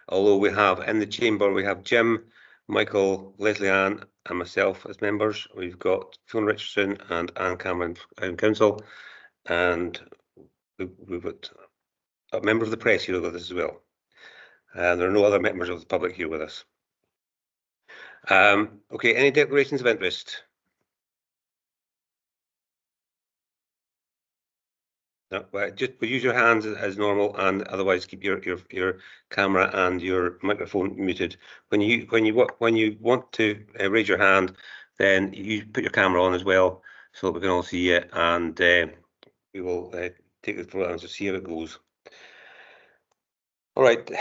although we have in the chamber, we have Jim, Michael, Leslie Ann and myself as members. We've got Fiona Richardson and Anne Cameron in council, and we've got a member of the press here with us as well. And there are no other members of the public here with us. Okay, any declarations of interest? No, well, just use your hands as normal, and otherwise keep your camera and your microphone muted. When you want to raise your hand, then you put your camera on as well, so that we can all see it, and we will take the floor and just see how it goes. All right,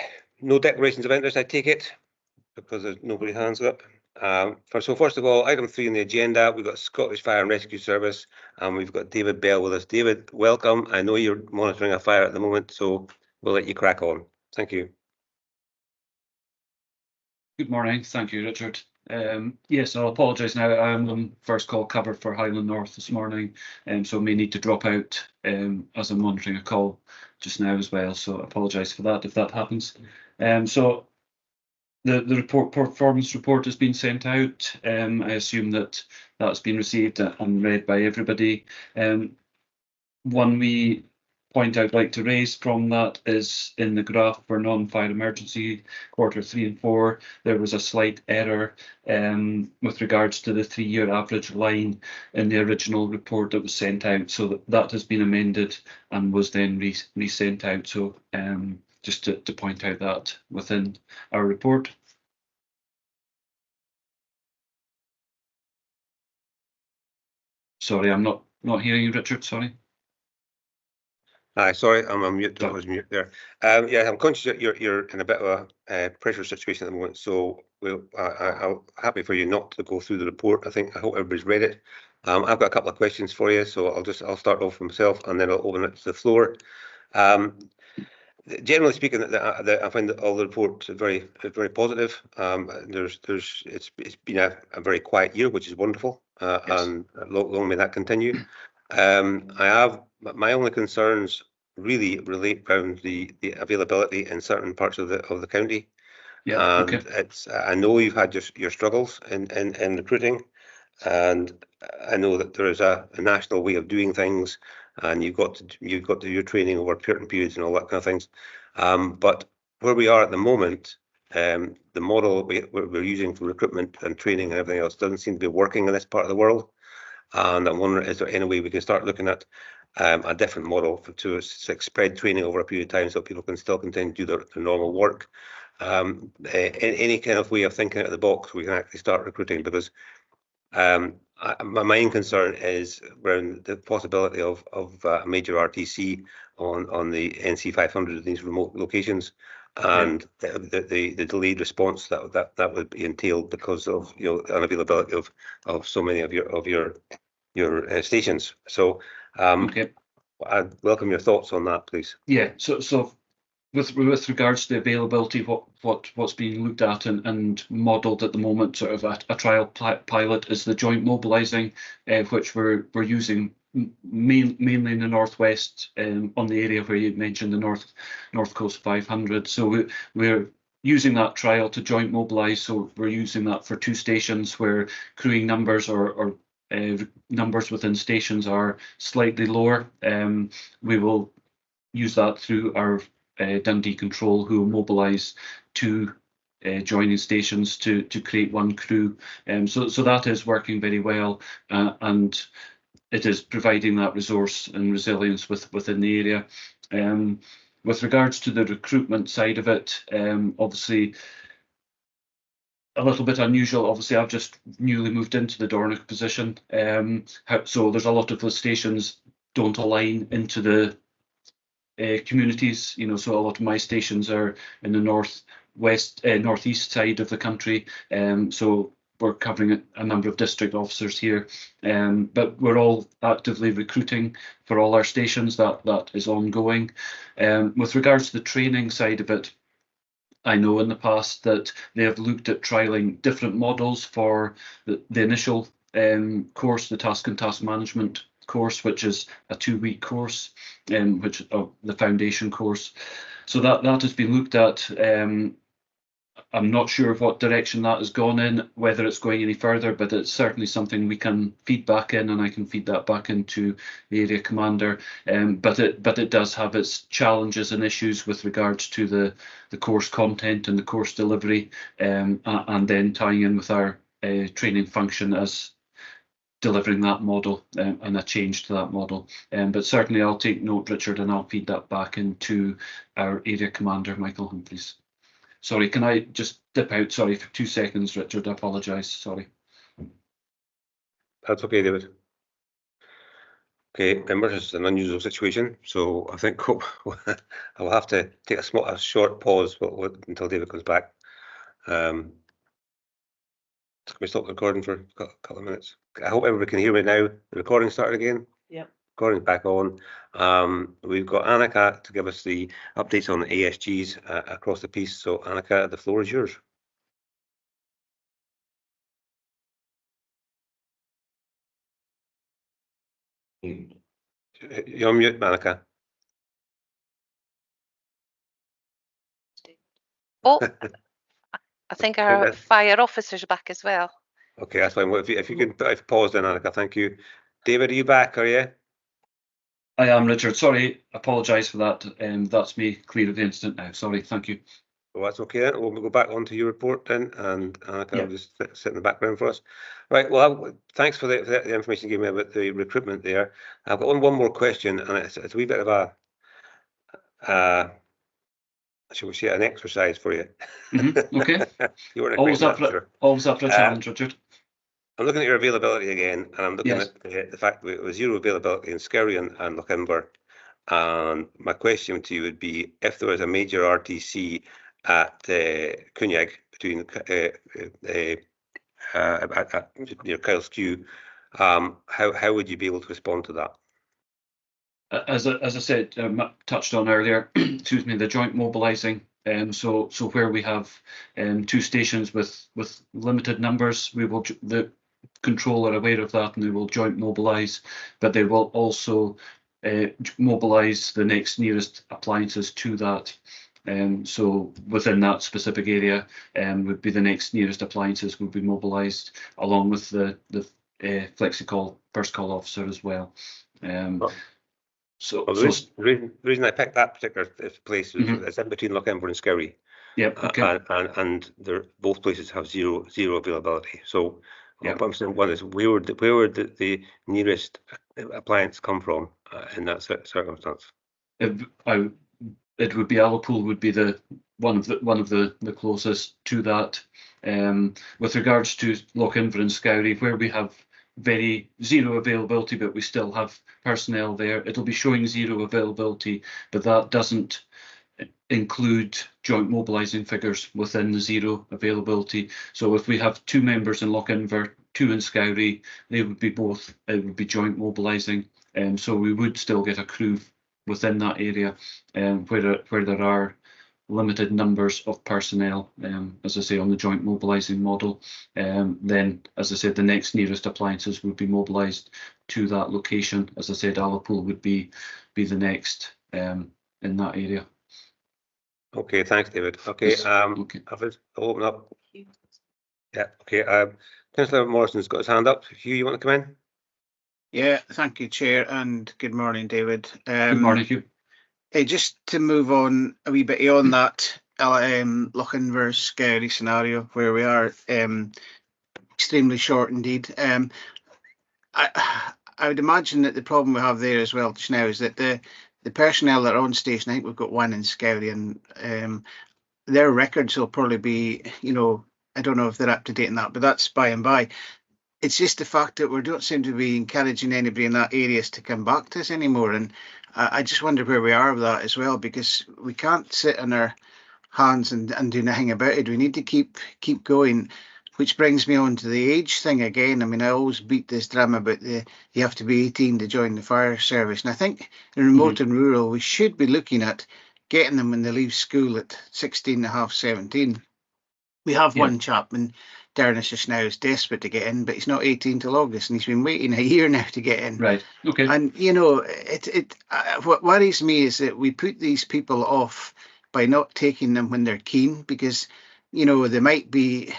no declarations of interest, I take it, because there's nobody hands up. So first of all, item 3 on the agenda, we've got Scottish Fire and Rescue Service, and we've got David Bell with us. David, welcome. I know you're monitoring a fire at the moment, so we'll let you crack on. Thank you. Good morning. Thank you, Richard. Yes, I'll apologise now. I'm on first call cover for Highland North this morning, so may need to drop out as I'm monitoring a call just now as well. So I apologise for that if that happens. So the performance report has been sent out. I assume that that's been received and read by everybody. One wee point I'd like to raise from that is in the graph for non-fire emergency quarter 3 and 4, there was a slight error with regards to the 3-year average line in the original report that was sent out. So that has been amended and was then resent out. So just to point out that within our report. Sorry, I'm not hearing you, Richard. Sorry. Hi, sorry, I'm on mute. I was mute there. Yeah, I'm conscious that you're in a bit of a pressure situation at the moment, so I'm happy for you not to go through the report. I hope everybody's read it. I've got a couple of questions for you, so I'll start off with myself and then I'll open it to the floor. Generally speaking, I find that all the reports very positive. It's been a very quiet year, which is wonderful, yes. And long may that continue. My only concerns really relate around the availability in certain parts of the county. Yeah, and okay. I know you've had your struggles in recruiting, and I know that there is a national way of doing things, and you've got to do your training over certain periods and all that kind of things. But where we are at the moment, the model we're using for recruitment and training and everything else doesn't seem to be working in this part of the world. And I'm wondering, is there any way we can start looking at a different model to spread training over a period of time so people can still continue to do their normal work? Any kind of way of thinking out of the box, we can actually start recruiting, because my main concern is around the possibility of a major RTC on the NC 500 in these remote locations, and the delayed response that would be entailed because of unavailability of so many of your stations. So okay. I'd welcome your thoughts on that, please. Yeah. So with regards to the availability, what's being looked at and modelled at the moment, sort of a trial pilot, is the joint mobilising, which we're using mainly in the northwest, on the area where you mentioned the North Coast 500. So we're using that trial to joint mobilise. So we're using that for 2 stations where crewing numbers or numbers within stations are slightly lower. We will use that through our Dundee Control, who will mobilise 2 joining stations to create 1 crew. So that is working very well, and it is providing that resource and resilience within the area. With regards to the recruitment side of it, obviously a little bit unusual. Obviously, I've just newly moved into the Dornoch position, so there's a lot of the stations don't align into the communities, so a lot of my stations are in the northeast side of the country, so we're covering a number of district officers here, but we're all actively recruiting for all our stations. That is ongoing. With regards to the training side of it, I know in the past that they have looked at trialling different models for the initial course, the task and task management course, which is a 2-week course, which the foundation course. So that has been looked at. I'm not sure of what direction that has gone in, whether it's going any further, but it's certainly something we can feed back in, and I can feed that back into the area commander. But it does have its challenges and issues with regards to the course content and the course delivery, and then tying in with our training function as delivering that model and a change to that model. But certainly I'll take note, Richard, and I'll feed that back into our area commander, Michael Humphreys. Sorry, can I just dip out? Sorry, for 2 seconds, Richard. I apologise. Sorry. That's okay, David. Okay, members, it's an unusual situation, so I think I'll have to take a short pause until David comes back. Can we stop the recording for a couple of minutes? I hope everybody can hear me now. The recording started again. Yep. Recording's back on. We've got Annika to give us the updates on the ASGs across the piece. So Annika, the floor is yours. You're on mute, Annika. Oh, I think our fire officer's back as well. Okay, that's fine. Well, if you could pause then, Annika, thank you. David, are you back? Are you? I am, Richard. Sorry, apologise for that. That's me clear of the incident now. Sorry, thank you. Well, that's okay then. We'll go back onto your report then, and Annika will just sit in the background for us. Right. Well, thanks for the information you gave me about the recruitment there. I've got one more question, and it's a wee bit of a shall we say, an exercise for you. Okay. You weren't always up for a challenge, Richard. I'm looking at your availability again, and I'm looking at the fact that it was zero availability in Scourie and Lochimber. And my question to you would be, if there was a major RTC at Cúnaig between near Kyle's Queue, how would you be able to respond to that? As I said, touched on earlier, excuse me, the joint mobilising. So where we have 2 stations with limited numbers, the control are aware of that, and they will joint mobilise, but they will also mobilise the next nearest appliances to that. So within that specific area, would be the next nearest appliances would be mobilised along with the FlexiCall first call officer as well. So the reason I picked that particular place is it's in between Lochimber and Scourie. Yep. Okay. And both places have zero availability. So what I'm saying, one is where would the nearest appliance come from in that circumstance? It would be Allapool would be one of the closest to that. With regards to Lochimber and Scourie, where we have zero availability, but we still have personnel there, it'll be showing zero availability, but that doesn't include joint mobilising figures within the zero availability. So if we have 2 members in Lochimber, 2 in Scourie, it would be joint mobilising. So we would still get a crew within that area, where there are limited numbers of personnel, as I say, on the joint mobilising model. Then, as I said, the next nearest appliances would be mobilised to that location. As I said, Allapool would be the next in that area. Okay, thanks, David. Okay, I'll open up. Yeah, okay. Councillor Morrison's got his hand up. Hugh, you want to come in? Yeah, thank you, Chair, and good morning, David. Good morning, Hugh. Hey, just to move on a wee bit beyond that, Lochimber Scourie scenario where we are extremely short indeed. I would imagine that the problem we have there as well just now is that the personnel that are on station, I think we've got 1 in Scourie, and their records will probably be, I don't know if they're up to date in that, but that's by and by. It's just the fact that we don't seem to be encouraging anybody in that area to come back to us anymore. And I just wonder where we are with that as well, because we can't sit on our hands and do nothing about it. We need to keep going, which brings me on to the age thing again. I mean, I always beat this drum about you have to be 18 to join the fire service. And I think in remote and rural, we should be looking at getting them when they leave school at 16 and a half, 17. We have one chap, and Dornoch just now is desperate to get in, but he's not 18 till August, and he's been waiting a year now to get in. Right. Okay. And what worries me is that we put these people off by not taking them when they're keen, because you know, there might be,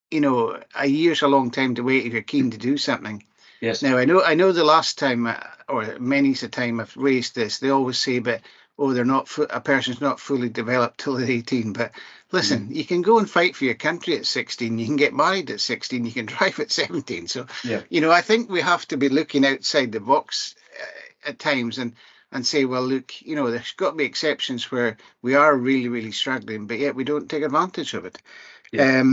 you know, a year's a long time to wait if you're keen to do something. Yes. Now, I know the last time, or many's the time I've raised this, they always say, but, oh, they're not, a person's not fully developed till they're 18. But listen, you can go and fight for your country at 16. You can get married at 16. You can drive at 17. So, you know, I think we have to be looking outside the box at times and say, well, look, you know, there's got to be exceptions where we are really, really struggling, but yet we don't take advantage of it. Yeah.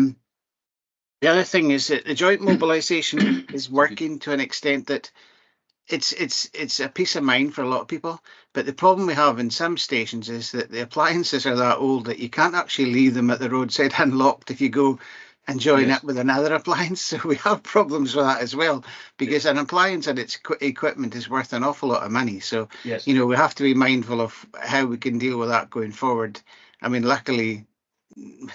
The other thing is that the joint mobilisation is working to an extent that it's a peace of mind for a lot of people. But the problem we have in some stations is that the appliances are that old that you can't actually leave them at the roadside unlocked if you go and join up with another appliance. So we have problems with that as well, because an appliance and its equipment is worth an awful lot of money. So, you know, we have to be mindful of how we can deal with that going forward. I mean, luckily,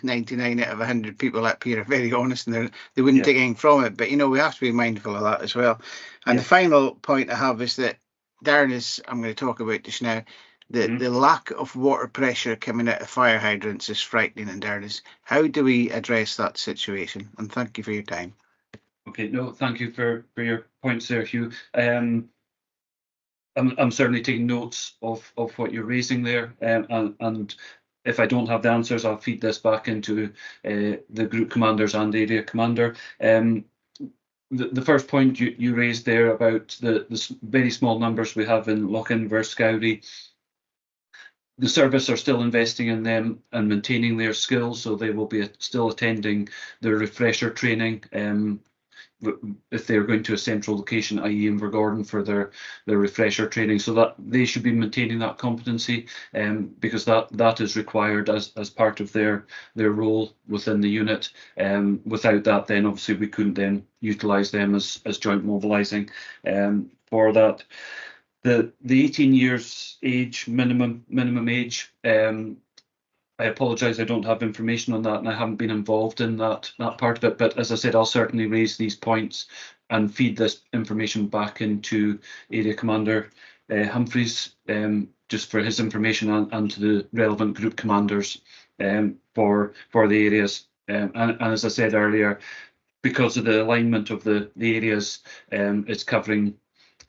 99 out of 100 people up here are very honest, and they wouldn't take anything from it. But, you know, we have to be mindful of that as well. And the final point I have is that Darren I'm going to talk about just now. The lack of water pressure coming out of fire hydrants is frightening in Darren. How do we address that situation? And thank you for your time. Okay, no, thank you for your points there, Hugh. I'm certainly taking notes of what you're raising there, and if I don't have the answers, I'll feed this back into the group commanders and area commander. The first point you raised there about the very small numbers we have in Lochinver, Scowrie, the service are still investing in them and maintaining their skills, so they will be still attending their refresher training if they're going to a central location, i.e. Invergordon, for their refresher training, so that they should be maintaining that competency, because that is required as part of their role within the unit. Without that, then obviously we couldn't then utilise them as joint mobilising for that. The 18 years age minimum age. I apologise, I don't have information on that, and I haven't been involved in that part of it. But as I said, I'll certainly raise these points and feed this information back into Area Commander Humphreys, just for his information, and to the relevant group commanders for the areas. And as I said earlier, because of the alignment of the areas, it's covering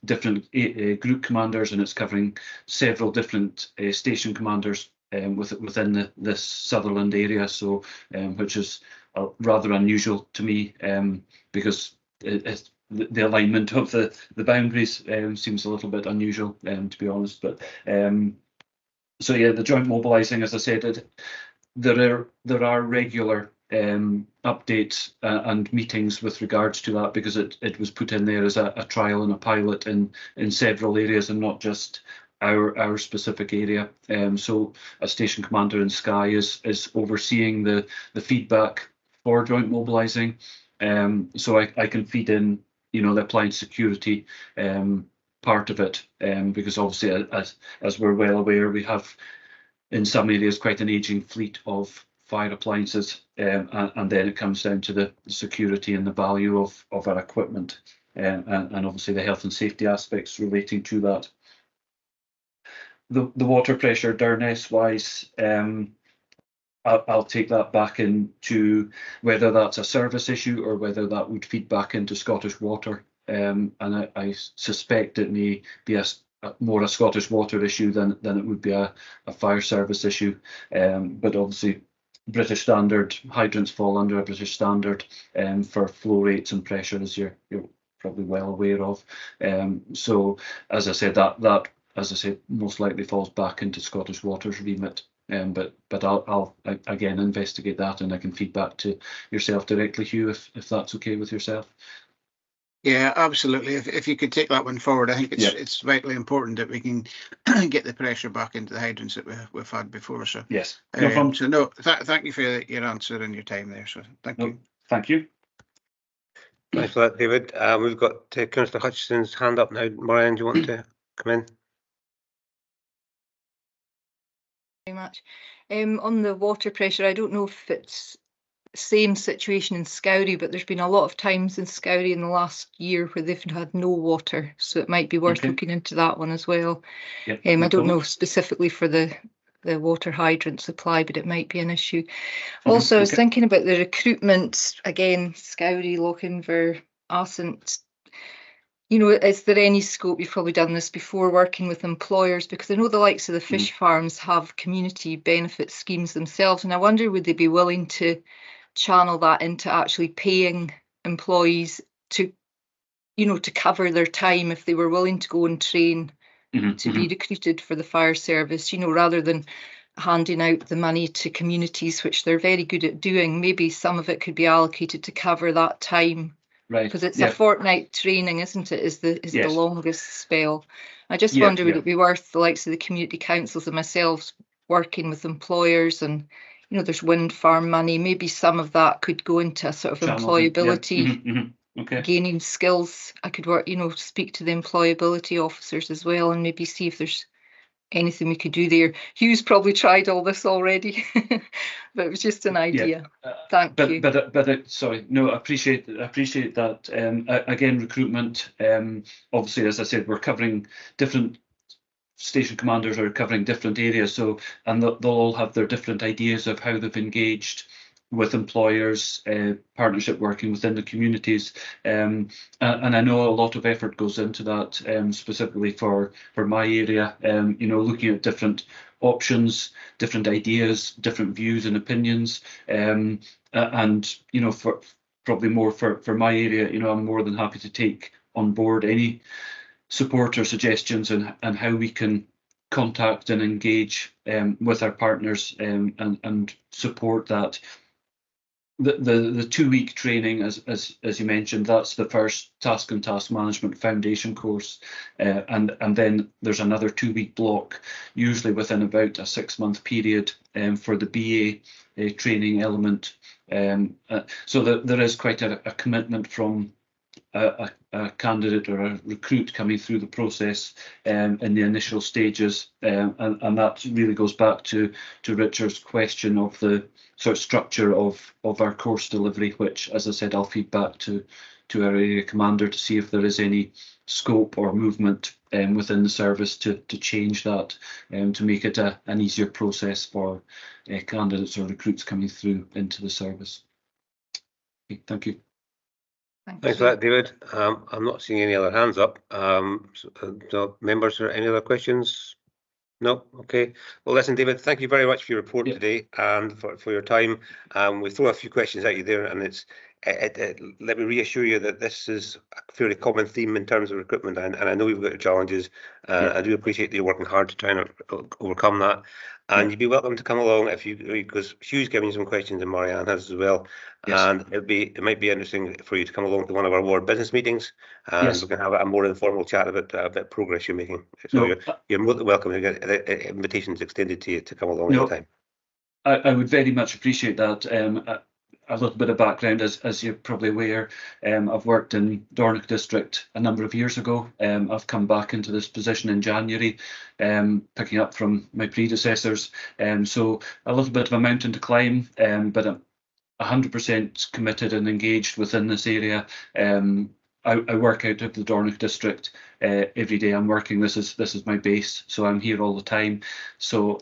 different group commanders, and it's covering several different station commanders within this Sutherland area, so which is rather unusual to me, because the alignment of the boundaries seems a little bit unusual, to be honest. But so yeah, the joint mobilising, as I said, there are regular updates and meetings with regards to that, because it was put in there as a trial and a pilot in several areas, and not just our specific area. So a station commander in Skye is overseeing the feedback for joint mobilising. So I can feed in, you know, the appliance security part of it, because obviously, as we're well aware, we have in some areas quite an ageing fleet of fire appliances, and then it comes down to the security and the value of our equipment, and obviously the health and safety aspects relating to that. The water pressure, Durness wise, I'll take that back into whether that's a service issue or whether that would feed back into Scottish Water, and I suspect it may be more a Scottish Water issue than it would be a fire service issue, but obviously British standard hydrants fall under a British standard for flow rates and pressure, as you're probably well aware of. So as I said, that as I said, most likely falls back into Scottish Water's remit. But I'll again investigate that, and I can feed back to yourself directly, Hugh, if that's okay with yourself. Yeah, absolutely. If you could take that one forward, I think it's vitally important that we can get the pressure back into the hydrants that we've had before. So yes, no problem. So no, thank you for your answer and your time there. So thank you. Thank you. Thanks for that, David. We've got Councillor Hutchison's hand up now. Marianne, do you want to come in? Very much. On the water pressure, I don't know if it's the same situation in Scowrie, but there's been a lot of times in Scowrie in the last year where they've had no water, so it might be worth looking into that one as well. Yep, I don't know specifically for the the water hydrant supply, but it might be an issue. Also, I was thinking about the recruitment again, Scowrie, Lochinver, Assynt. You know, is there any scope, you've probably done this before, working with employers? Because I know the likes of the fish farms have community benefit schemes themselves, and I wonder, would they be willing to channel that into actually paying employees to, you know, to cover their time if they were willing to go and train to be recruited for the fire service, you know, rather than handing out the money to communities, which they're very good at doing. Maybe some of it could be allocated to cover that time. Right. Because it's a fortnight training, isn't it? Is the longest spell. I just wonder, would it be worth the likes of the community councils and myself working with employers, and you know, there's wind farm money. Maybe some of that could go into a sort of employability. Gaining skills. I could work, you know, speak to the employability officers as well, and maybe see if there's anything we could do there. Hugh's probably tried all this already, but it was just an idea. Thank you. But sorry, no, I appreciate that. Again, recruitment. Obviously, as I said, we're covering different station commanders are covering different areas, so and they'll all have their different ideas of how they've engaged with employers, partnership working within the communities, and I know a lot of effort goes into that, specifically for my area, you know, looking at different options, different ideas, different views and opinions, and you know, for probably more for my area, you know, I'm more than happy to take on board any support or suggestions and how we can contact and engage with our partners and support that. The 2-week training, as you mentioned, that's the first task and task management foundation course, and then there's another 2-week block, usually within about a 6-month period, for the BA training element. So there is quite a commitment from a candidate or a recruit coming through the process in the initial stages, and that really goes back to Richard's question of the sort of structure of our course delivery, which, as I said, I'll feed back to our area commander to see if there is any scope or movement within the service to change that, to make it an easier process for candidates or recruits coming through into the service. Okay, thank you. Thanks for that, David. I'm not seeing any other hands up. So members, are any other questions? No? Okay. Well, listen, David, thank you very much for your report today and for your time. We throw a few questions at you there, and let me reassure you that this is a fairly common theme in terms of recruitment, and I know you've got your challenges. I do appreciate that you're working hard to try and overcome that. And you'd be welcome to come along because Hugh's giving you some questions and Marianne has as well. And it might be interesting for you to come along to one of our ward business meetings, and we can have a more informal chat about progress you're making. So you're more than welcome to get invitations extended to you to come along anytime. I would very much appreciate that. A little bit of background, as you're probably aware, I've worked in Dornoch district a number of years ago. I've come back into this position in January, picking up from my predecessors. So a little bit of a mountain to climb, but I'm 100% committed and engaged within this area. I work out of the Dornoch district every day. I'm working. This is my base, so I'm here all the time. So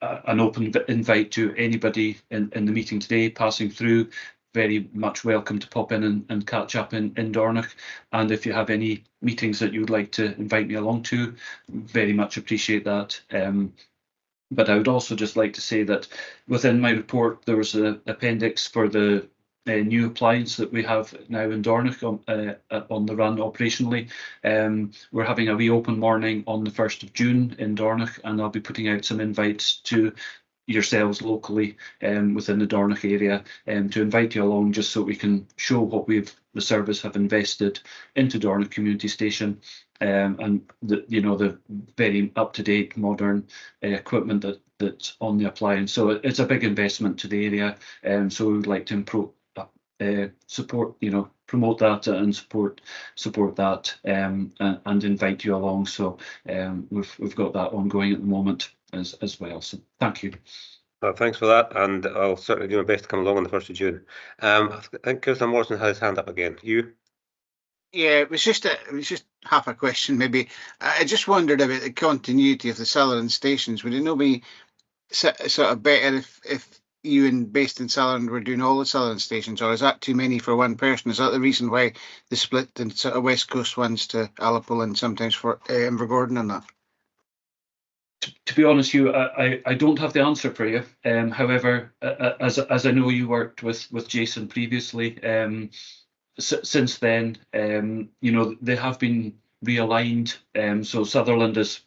an open invite to anybody in the meeting today passing through. Very much welcome to pop in and catch up in Dornoch. And if you have any meetings that you would like to invite me along to, very much appreciate that. But I would also just like to say that within my report, there was an appendix for the new appliance that we have now in Dornoch on the run operationally. We're having a wee open morning on the 1st of June in Dornoch, and I'll be putting out some invites to yourselves locally within the Dornoch area to invite you along, just so we can show what the service have invested into Dornoch Community Station, and the very up-to-date modern equipment that's on the appliance. So it's a big investment to the area, so we would like to support, promote that and support that, and invite you along. So we've got that ongoing at the moment as well. So thank you. Thanks for that, and I'll certainly do my best to come along on the 1st of June. I think Kirsten Morrison had his hand up again. You? Yeah, it was just half a question maybe. I just wondered about the continuity of the Sutherland stations. Would it not be sort of better if you based in Sutherland were doing all the Sutherland stations, or is that too many for one person? Is that the reason why they split the sort of West Coast ones to Alipool and sometimes for Invergordon and that? To be honest, I don't have the answer for you. However, as I know you worked with Jason previously, since then, they have been realigned. So Sutherland is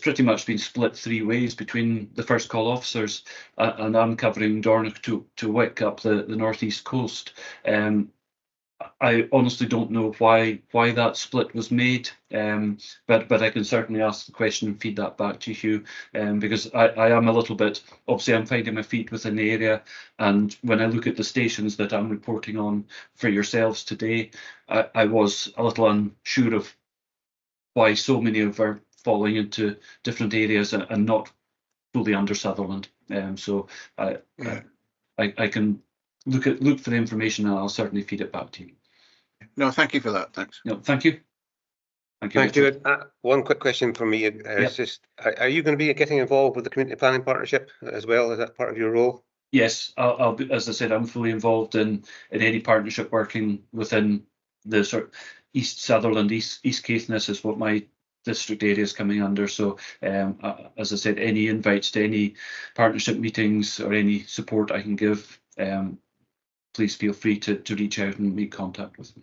pretty much been split 3 ways between the first call officers, and I'm covering Dornoch to Wick up the northeast coast. I honestly don't know why that split was made, but I can certainly ask the question and feed that back to Hugh, because I am a little bit, obviously I'm finding my feet within the area, and when I look at the stations that I'm reporting on for yourselves today, I was a little unsure of why so many of are falling into different areas and not fully under Sutherland. So I can look for the information, and I'll certainly feed it back to you. No, thank you for that. Thanks. No, thank you. Thank you. One quick question for me is just: are you going to be getting involved with the community planning partnership as well? Is that part of your role? Yes, I'll be, as I said, I'm fully involved in any partnership working within the sort of East Sutherland, East Caithness is what my district area is coming under. So, as I said, any invites to any partnership meetings or any support I can give, please feel free to reach out and make contact with me.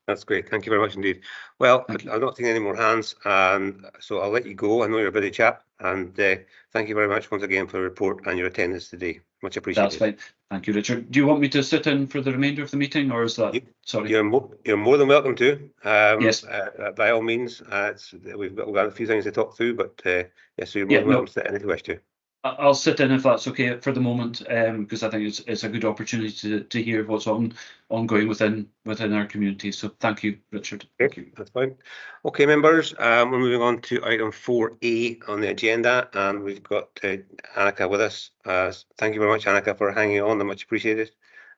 That's great. Thank you very much indeed. Well, I'm not seeing any more hands, so I'll let you go. I know you're a busy chap, and thank you very much once again for the report and your attendance today. Much appreciated. That's fine. Thank you, Richard. Do you want me to sit in for the remainder of the meeting, or is that? Sorry. You're more than welcome to. Yes. By all means. We've got a few things to talk through, but yes, so you're more than welcome to sit in if you wish to. I'll sit in if that's okay for the moment, because I think it's a good opportunity to hear what's ongoing within our community. So thank you, Richard. Thank you. That's fine. Okay, members, we're moving on to item 4A on the agenda, and we've got Annika with us. Thank you very much, Annika, for hanging on. They're much appreciated.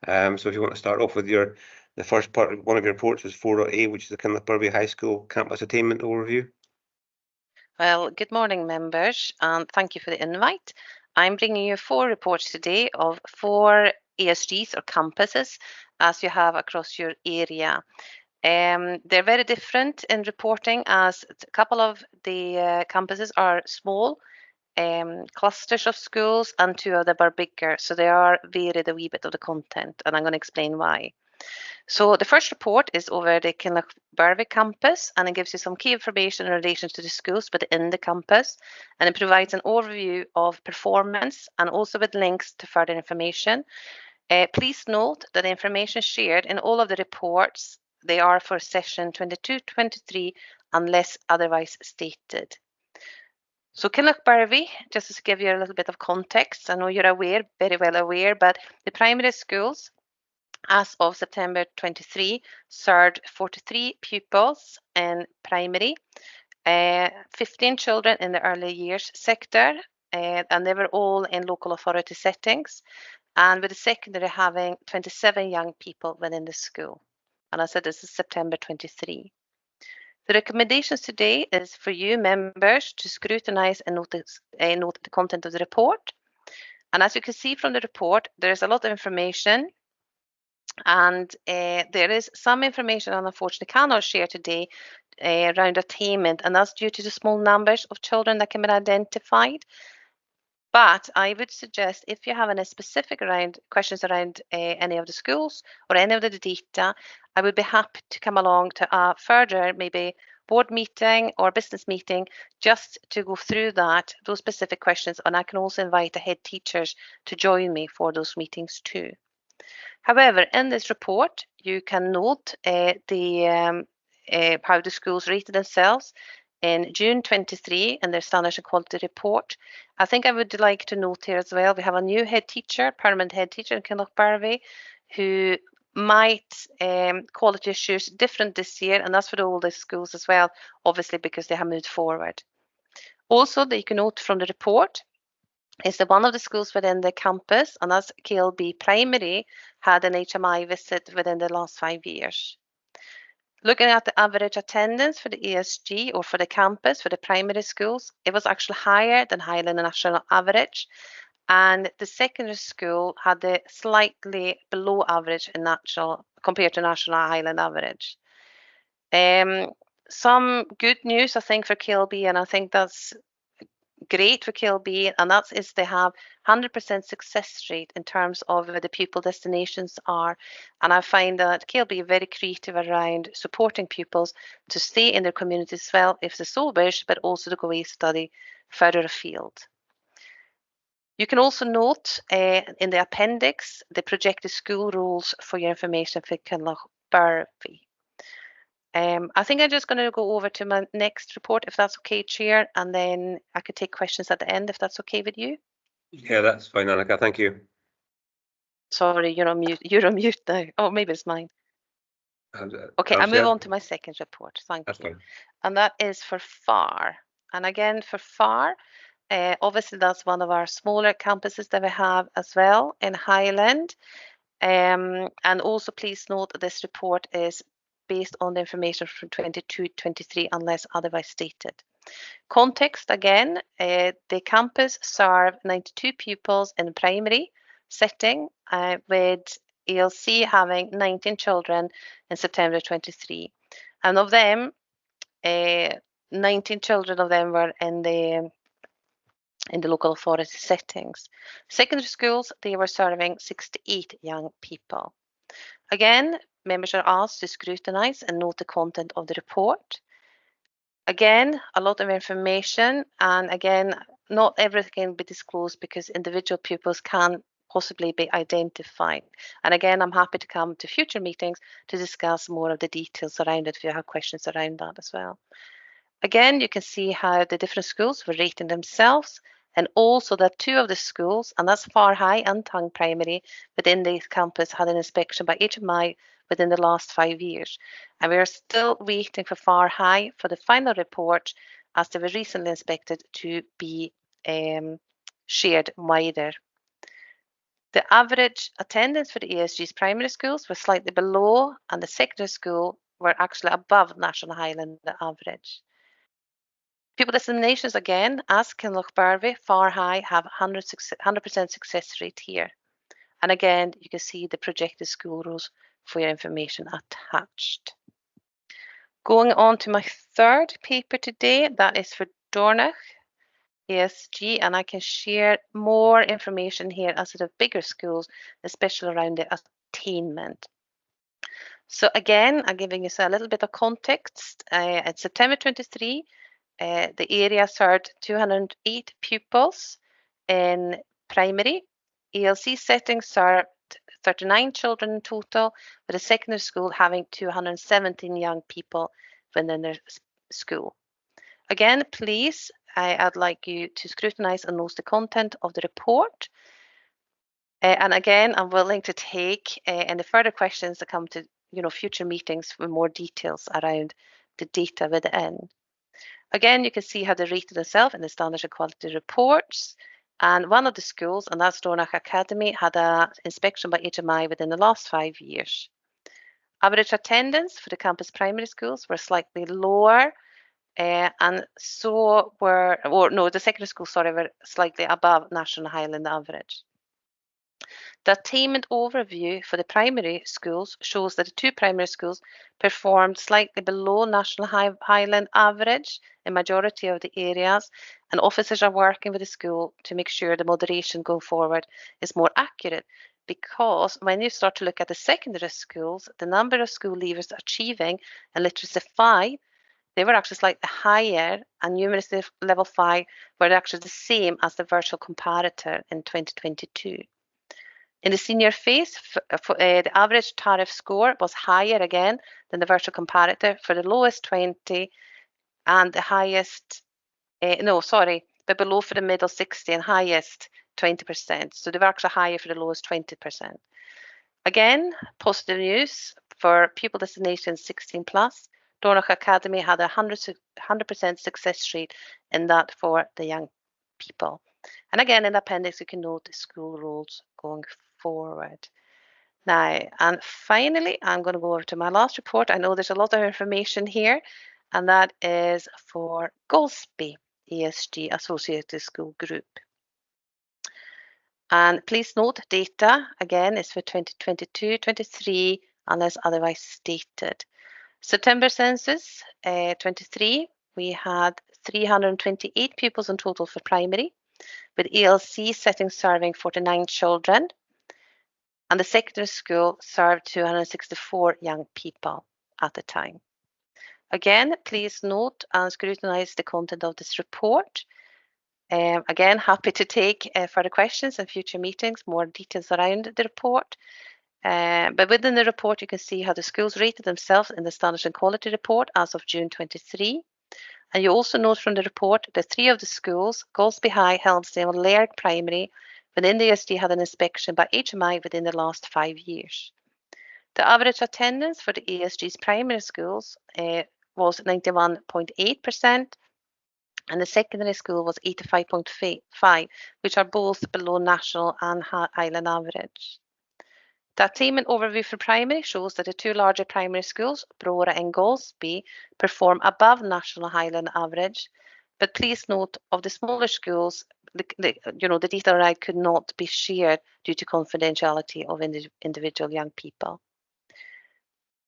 So if you want to start off with the first part of one of your reports is 4A, which is the Kinlochbervie High School Campus Attainment Overview. Well, good morning, members, and thank you for the invite. I'm bringing you 4 reports today of 4 ASGs or campuses as you have across your area. They're very different in reporting, as a couple of the campuses are small clusters of schools and 2 of them are bigger, so they are varied a wee bit of the content, and I'm going to explain why. So the first report is over the Kinlochbervie campus, and it gives you some key information in relation to the schools within the campus, and it provides an overview of performance and also with links to further information. Please note that the information shared in all of the reports, they are for session 22-23 unless otherwise stated. So Kinlochbervie, just to give you a little bit of context, I know you're aware, very well aware, but the primary schools as of September 23 served 43 pupils in primary, 15 children in the early years sector, and they were all in local authority settings, and with the secondary having 27 young people within the school. And I said this is September 23. The recommendations today is for you members to scrutinise and note the content of the report. And as you can see from the report, there is a lot of information, and there is some information I unfortunately cannot share today around attainment, and that's due to the small numbers of children that can be identified. But I would suggest if you have any specific questions around any of the schools or any of the data, I would be happy to come along to a further maybe board meeting or business meeting just to go through those specific questions, and I can also invite the head teachers to join me for those meetings too. However, in this report, you can note how the schools rated themselves in June 23 in their standards and quality report. I think I would like to note here as well, we have a new head teacher, permanent head teacher in Kinlochbervie, who might quality issues different this year, and that's for all the schools as well, obviously because they have moved forward. Also, that you can note from the report is that one of the schools within the campus, and that's KLB Primary, had an HMI visit within the last 5 years. Looking at the average attendance for the ESG or for the campus, for the primary schools, it was actually higher than Highland national average. And the secondary school had a slightly below average in national compared to national Highland average. Some good news, I think, for Kilby, and I think that's great for Kilby, and that is they have 100% success rate in terms of where the pupil destinations are. And I find that Kilby are very creative around supporting pupils to stay in their communities as well if they so wish, but also to go away study further afield. You can also note in the appendix the projected school rules for your information for Kinlochbervie. I think I'm just going to go over to my next report, if that's okay, Chair, and then I could take questions at the end, if that's okay with you. Yeah, that's fine, Annika. Thank you. Sorry, you're on mute. You're on mute now. Oh, maybe it's mine. Okay, I move on to my second report. Thank you. Fine. And that is for Farr. And again, for Farr, obviously that's one of our smaller campuses that we have as well in Highland. And also please note that this report is based on the information from 22-23 unless otherwise stated. Context again, the campus serve 92 pupils in primary setting with ELC having 19 children in September 23. And of them, 19 children of them were in the local authority settings. Secondary schools, they were serving 68 young people. Again, members are asked to scrutinise and note the content of the report. Again, a lot of information, and again, not everything can be disclosed because individual pupils can possibly be identified. And again, I'm happy to come to future meetings to discuss more of the details around it if you have questions around that as well. Again, you can see how the different schools were rating themselves, and also that 2 of the schools, and that's Farr High and Tongue Primary, within the campus had an inspection by HMI within the last 5 years. And we are still waiting for Farr High for the final report, as they were recently inspected, to be shared wider. The average attendance for the ESG's primary schools was slightly below, and the secondary school were actually above National Highland average. Pupil destinations again, as Kinlochbervie, Farr High have 100% success rate here. And again, you can see the projected school rules for your information attached. Going on to my third paper today, that is for Dornoch ESG, and I can share more information here as to the bigger schools, especially around the attainment. So again, I'm giving you a little bit of context. At September 23, the area served 208 pupils in primary. ELC settings served 39 children in total, with a secondary school having 217 young people within their school. Again, please, I'd like you to scrutinise and note the content of the report. And again, I'm willing to take any further questions that come to future meetings with more details around the data within. Again, you can see how they rated themselves in the standards and quality reports. And one of the schools, and that's Dornoch Academy, had an inspection by HMI within the last 5 years. Average attendance for the campus primary schools were slightly lower, and so were, or no, the secondary schools, sorry, were slightly above National Highland average. The attainment overview for the primary schools shows that the 2 primary schools performed slightly below National Highland average in majority of the areas, and officers are working with the school to make sure the moderation going forward is more accurate, because when you start to look at the secondary schools, the number of school leavers achieving in literacy 5, they were actually slightly higher, and numeracy level 5 were actually the same as the virtual comparator in 2022. In the senior phase, the average tariff score was higher again than the virtual comparator for the lowest 20 and the highest, but below for the middle 60 and highest 20%. So they were actually higher for the lowest 20%. Again, positive news for pupil destinations 16 plus. Dornoch Academy had a 100% success rate in that for the young people. And again, in the appendix, you can note the school rules going forward. Now, and finally, I'm going to go over to my last report. I know there's a lot of information here, and that is for Golspie ESG Associated School Group. And please note, data, again, is for 2022-23, unless otherwise stated. September census 23, we had 328 pupils in total for primary, with ELC settings serving 49 children. And the secondary school served 264 young people at the time. Again, please note and scrutinize the content of this report. Again, happy to take further questions in future meetings, more details around the report. But within the report, you can see how the schools rated themselves in the Standards and Quality Report as of June 23. And you also note from the report that 3 of the schools, Golspie High, Helmsdale, and Lairg Primary, within the ESG had an inspection by HMI within the last 5 years. The average attendance for the ESG's primary schools was 91.8%, and the secondary school was 85.5, which are both below national and Highland average. The attainment overview for primary shows that the 2 larger primary schools, Brora and Golspie, perform above national Highland average. But please note, of the smaller schools, the data right could not be shared due to confidentiality of individual young people.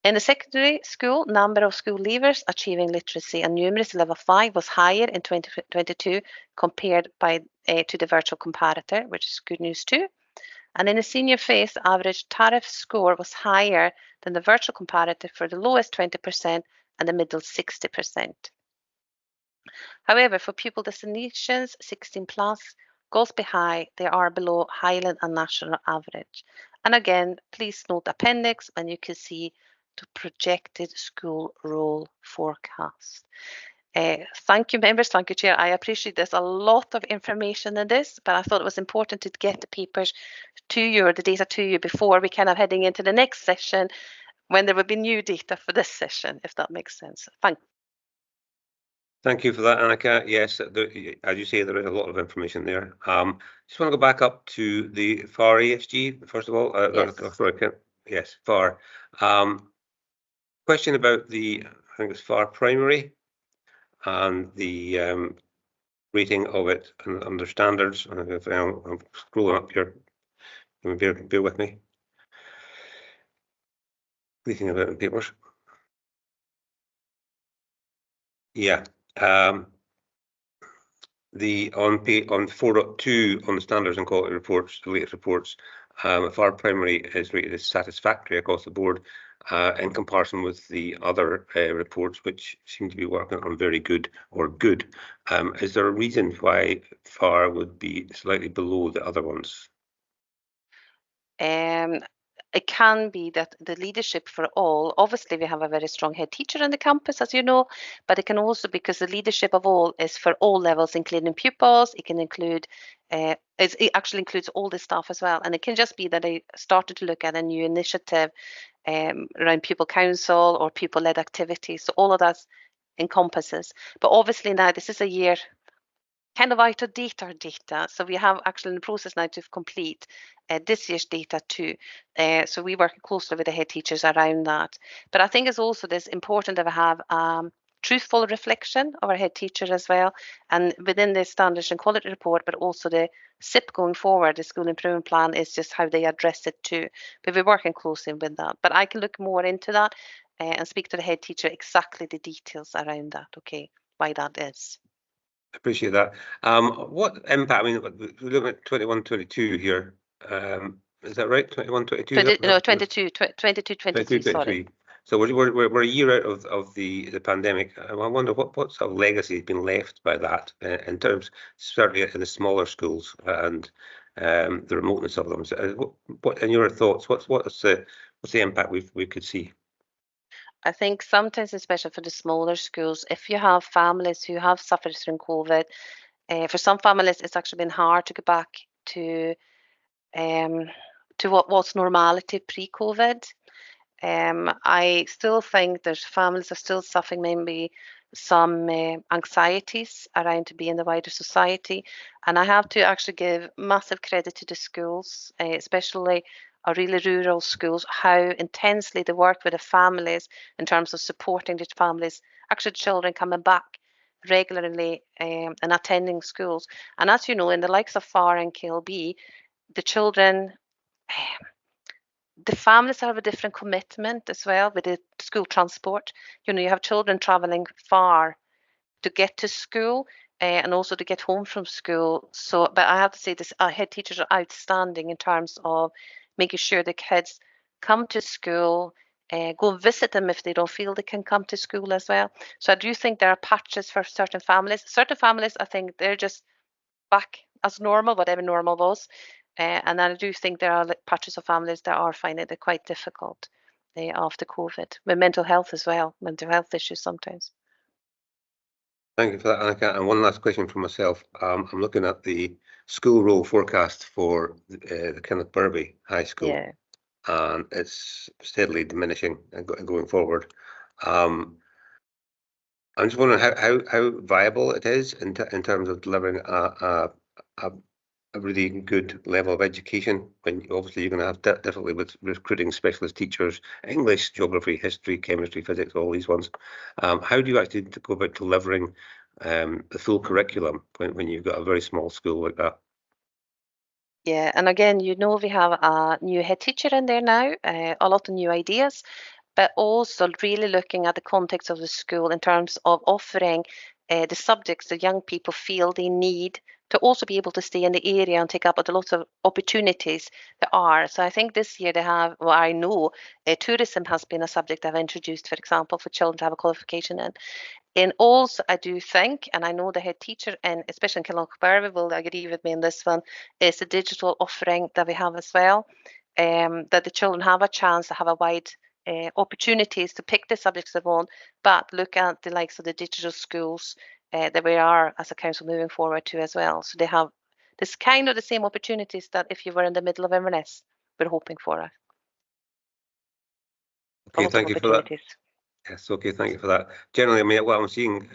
In the secondary school, number of school leavers achieving literacy and numeracy level 5 was higher in 2022 compared to the virtual comparator, which is good news too. And in the senior phase, the average tariff score was higher than the virtual comparator for the lowest 20% and the middle 60%. However, for pupil destinations 16 plus, Golspie High, they are below Highland and national average. And again, please note the appendix, and you can see the projected school roll forecast. Thank you, members. Thank you, Chair. I appreciate there's a lot of information in this, but I thought it was important to get the papers to you, or the data to you, before we kind of heading into the next session when there will be new data for this session, if that makes sense. Thank you for that, Annika. Yes, as you say, there is a lot of information there. Just want to go back up to the Farr ESG, first of all. Yes, Farr. Question about I think it's Farr Primary and the rating of it under standards. I'm scrolling up here. Bear with me. Thinking about it in papers. Yeah. On 4.2 on the standards and quality reports, the latest reports, Farr Primary is rated as satisfactory across the board in comparison with the other reports, which seem to be working on very good or good. Is there a reason why Farr would be slightly below the other ones? It can be that the leadership for all, obviously we have a very strong head teacher on the campus, as you know, but it can also, because the leadership of all is for all levels, including pupils, it can include, it actually includes all the staff as well. And it can just be that they started to look at a new initiative around pupil council or pupil-led activities. So all of that encompasses. But obviously now this is a year kind of out of date our data. So we have actually in the process now to complete this year's data too. So we work closely with the head teachers around that. But I think it's also this important that we have truthful reflection of our head teacher as well. And within the standards and quality report, but also the SIP going forward, the school improvement plan, is just how they address it too. But we're working closely with that. But I can look more into that and speak to the head teacher exactly the details around that, okay, why that is. Appreciate that. What impact, I mean, we're looking at 21-22 here. Is that right? 21-22? No, 22-23, sorry. So we're a year out of the pandemic. I wonder what sort of legacy has been left by that in terms, certainly in the smaller schools and the remoteness of them. So what in your thoughts, what's the impact we could see? I think sometimes, especially for the smaller schools, if you have families who have suffered through COVID, for some families it's actually been hard to get back to what was normality pre-COVID. I still think there's families are still suffering maybe some anxieties around to be in the wider society, and I have to actually give massive credit to the schools, especially or really rural schools, how intensely they work with the families in terms of supporting the families, actually children coming back regularly and attending schools. And as you know, in the likes of Farr and Kilby, the children, the families have a different commitment as well with the school transport. You know, you have children traveling far to get to school and also to get home from school. So, but I have to say this, our head teachers are outstanding in terms of making sure the kids come to school, go and visit them if they don't feel they can come to school as well. So I do think there are patches for certain families. Certain families, I think they're just back as normal, whatever normal was. And I do think there are patches of families that are finding it quite difficult after COVID, with mental health as well, mental health issues sometimes. Thank you for that, Annika. And one last question for myself. I'm looking at the school roll forecast for the Kinlochbervie High School, Yeah. and it's steadily diminishing and going forward. I'm just wondering how viable it is in terms of delivering a really good level of education, when obviously you're going to have difficulty with recruiting specialist teachers, English, geography, history, chemistry, physics, all these ones. How do you actually go about delivering the full curriculum when you've got a very small school like that? Yeah, and again, you know, we have a new head teacher in there now, a lot of new ideas, but also really looking at the context of the school in terms of offering the subjects the young people feel they need to also be able to stay in the area and take up a lot of opportunities there are. So I think this year they have, well, I know tourism has been a subject I've introduced, for example, for children to have a qualification in. And also, I do think, and I know the head teacher, and especially in Kinlochbervie will agree with me on this one, is the digital offering that we have as well, that the children have a chance to have a wide opportunities to pick the subjects they want, but look at the likes of the digital schools that we are as a council moving forward to as well. So they have this kind of the same opportunities that if you were in the middle of Inverness, we're hoping for. Okay, thank you for that. Yes, okay, thank you for that. Generally, I mean, what I'm seeing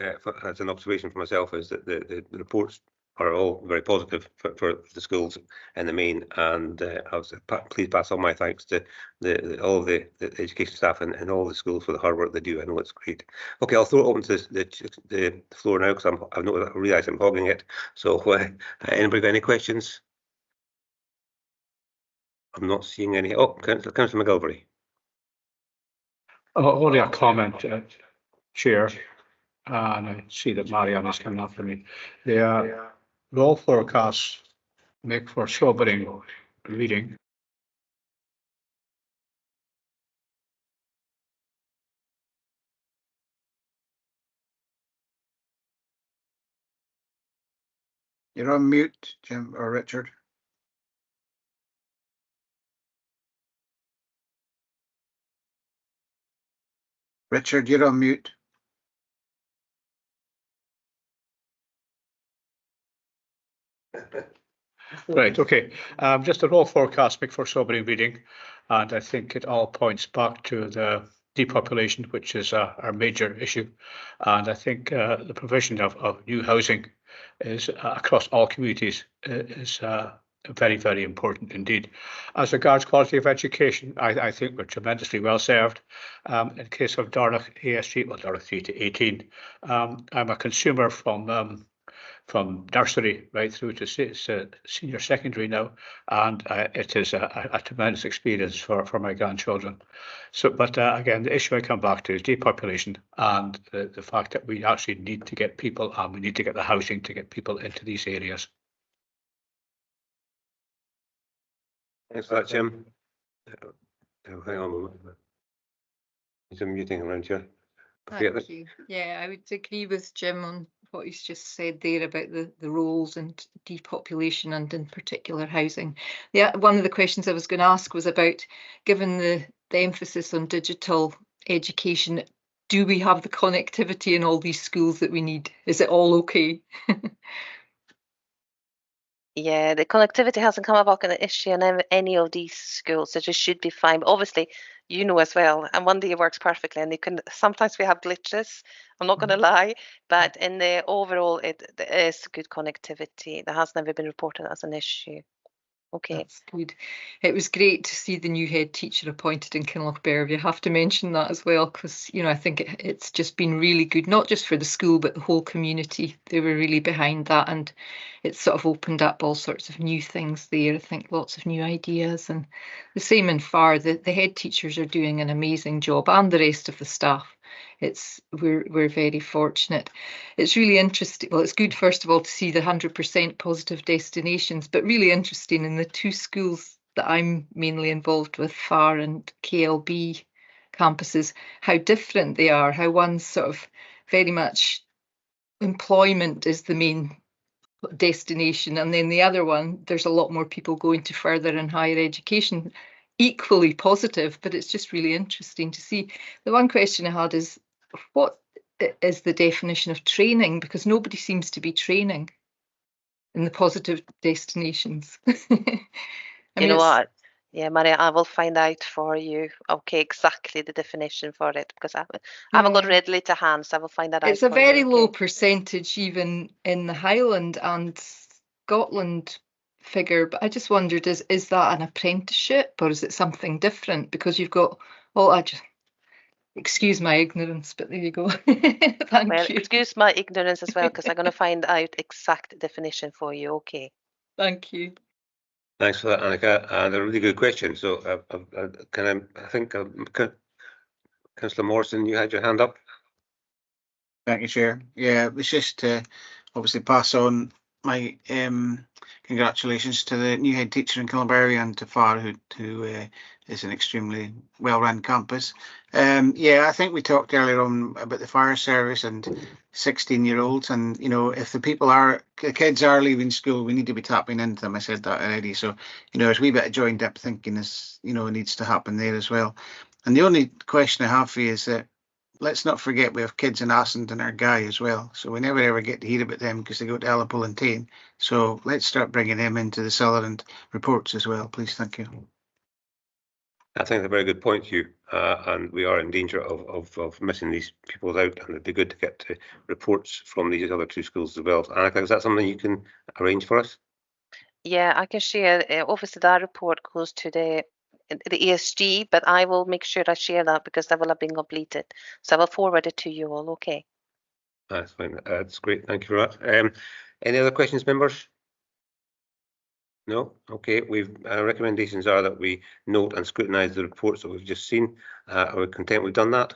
as an observation for myself is that the reports are all very positive for the schools in the main, and I was please pass on my thanks to all of the education staff and all the schools for the hard work they do. I know it's great. Okay, I'll throw it open to the floor now, because I realise I'm hogging it. So, anybody got any questions? I'm not seeing any. Oh, Councillor McGilvery. Only a comment, Chair, and I see that Marianne is coming up for me. The roll forecasts make for sobering reading. You're on mute, Jim or Richard. Richard, you're on mute. Right, okay. Just a roll forecast make for sobering reading, and I think it all points back to the depopulation, which is our major issue. And I think the provision of new housing is across all communities is very, very important indeed. As regards quality of education, I think we're tremendously well served. In case of Dornoch ASG, well, Dornoch 3 to 18, I'm a consumer from nursery right through to senior secondary now, and it is a tremendous experience for my grandchildren. So, but again, the issue I come back to is depopulation and the fact that we actually need to get people, and we need to get the housing to get people into these areas. Thanks for that, Jim. Hang on a moment. He's muting around here. Thank you. Yeah, I would agree with Jim on what he's just said there about the roles and depopulation, and in particular housing. Yeah, one of the questions I was going to ask was about, given the emphasis on digital education, do we have the connectivity in all these schools that we need? Is it all okay? Yeah, the connectivity hasn't come about an issue in any of these schools. It just should be fine. But obviously, you know as well, and one day it works perfectly, and you can sometimes we have glitches. I'm not going to lie, but in the overall, there is good connectivity. That has never been reported as an issue. Okay. That's good. It was great to see the new head teacher appointed in Kinlochbervie. I have to mention that as well, because I think it's just been really good, not just for the school but the whole community. They were really behind that, and it's sort of opened up all sorts of new things there. I think lots of new ideas, and the same in Farr. The head teachers are doing an amazing job, and the rest of the staff. We're very fortunate. It's really interesting. Well, it's good, first of all, to see the 100% positive destinations, but really interesting in the two schools that I'm mainly involved with, Farr and KLB campuses, how different they are, how one's sort of very much employment is the main destination, and then the other one, there's a lot more people going to further and higher education, equally positive, but it's just really interesting to see. The one question I had is, what is the definition of training? Because nobody seems to be training in the positive destinations. You know what? Yeah, Maria, I will find out for you. Okay, exactly the definition for it, because I haven't got readily to hand, so I will find that out. It's a very low percentage even in the Highland and Scotland figure, but I just wondered, is that an apprenticeship or is it something different? Because you've got, excuse my ignorance, but there you go. Thank you. Excuse my ignorance as well, because I'm going to find out exact definition for you. Okay. Thank you. Thanks for that, Annika, and a really good question. So, I think Councillor Morrison, you had your hand up. Thank you, Chair. Yeah, it was just to obviously pass on my congratulations to the new head teacher in Kinlochbervie and to Farr, who is an extremely well-run campus. Yeah, I think we talked earlier on about the fire service and 16-year-olds, and if the kids are leaving school, we need to be tapping into them. I said that already. So there's a wee bit of joined-up thinking needs to happen there as well. And the only question I have for you is that, let's not forget we have kids in Ascent and Argyll as well. So we never ever get to hear about them because they go to Alipool and Tain. So let's start bringing them into the Sutherland reports as well, please. Thank you. I think that's a very good point, Hugh. And we are in danger of missing these people out, and it'd be good to get reports from these other two schools as well. Annika, is that something you can arrange for us? Yeah, I can share. Obviously, that report goes to the ESG, but I will make sure I share that because that will have been completed. So I will forward it to you all. Okay. That's fine. That's great. Thank you for that. Any other questions, members? No? Okay. Recommendations are that we note and scrutinise the reports that we've just seen. Are we content we've done that?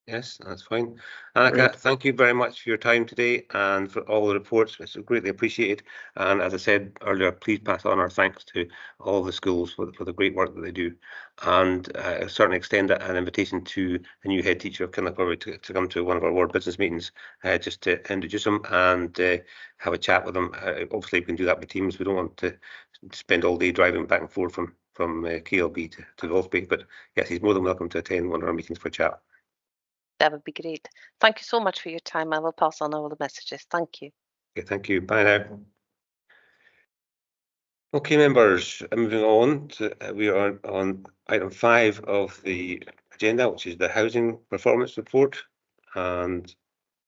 Yes, that's fine. Annika, thank you very much for your time today and for all the reports. It's greatly appreciated. And as I said earlier, please pass on our thanks to all the schools for the great work that they do. And certainly extend an invitation to the new head teacher of Kinlochbervie to come to one of our ward business meetings, just to introduce them and have a chat with them. Obviously, we can do that with Teams. We don't want to spend all day driving back and forth from KLB to Golspie. But yes, he's more than welcome to attend one of our meetings for a chat. That would be great. Thank you so much for your time. I will pass on all the messages. Thank you. Okay, thank you. Bye now. Okay, members, moving on to we are on item 5 of the agenda, which is the housing performance report. And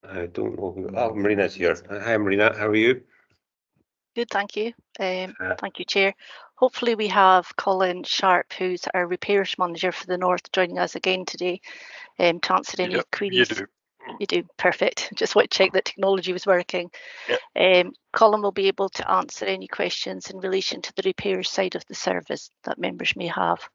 I don't know who. Oh, Marina's here. Hi, Marina. How are you? Good, thank you. Thank you, Chair. Hopefully we have Colin Sharp, who's our repairs manager for the North, joining us again today to answer any queries. You do, perfect. Just want to check that technology was working. Yep. Colin will be able to answer any questions in relation to the repairs side of the service that members may have.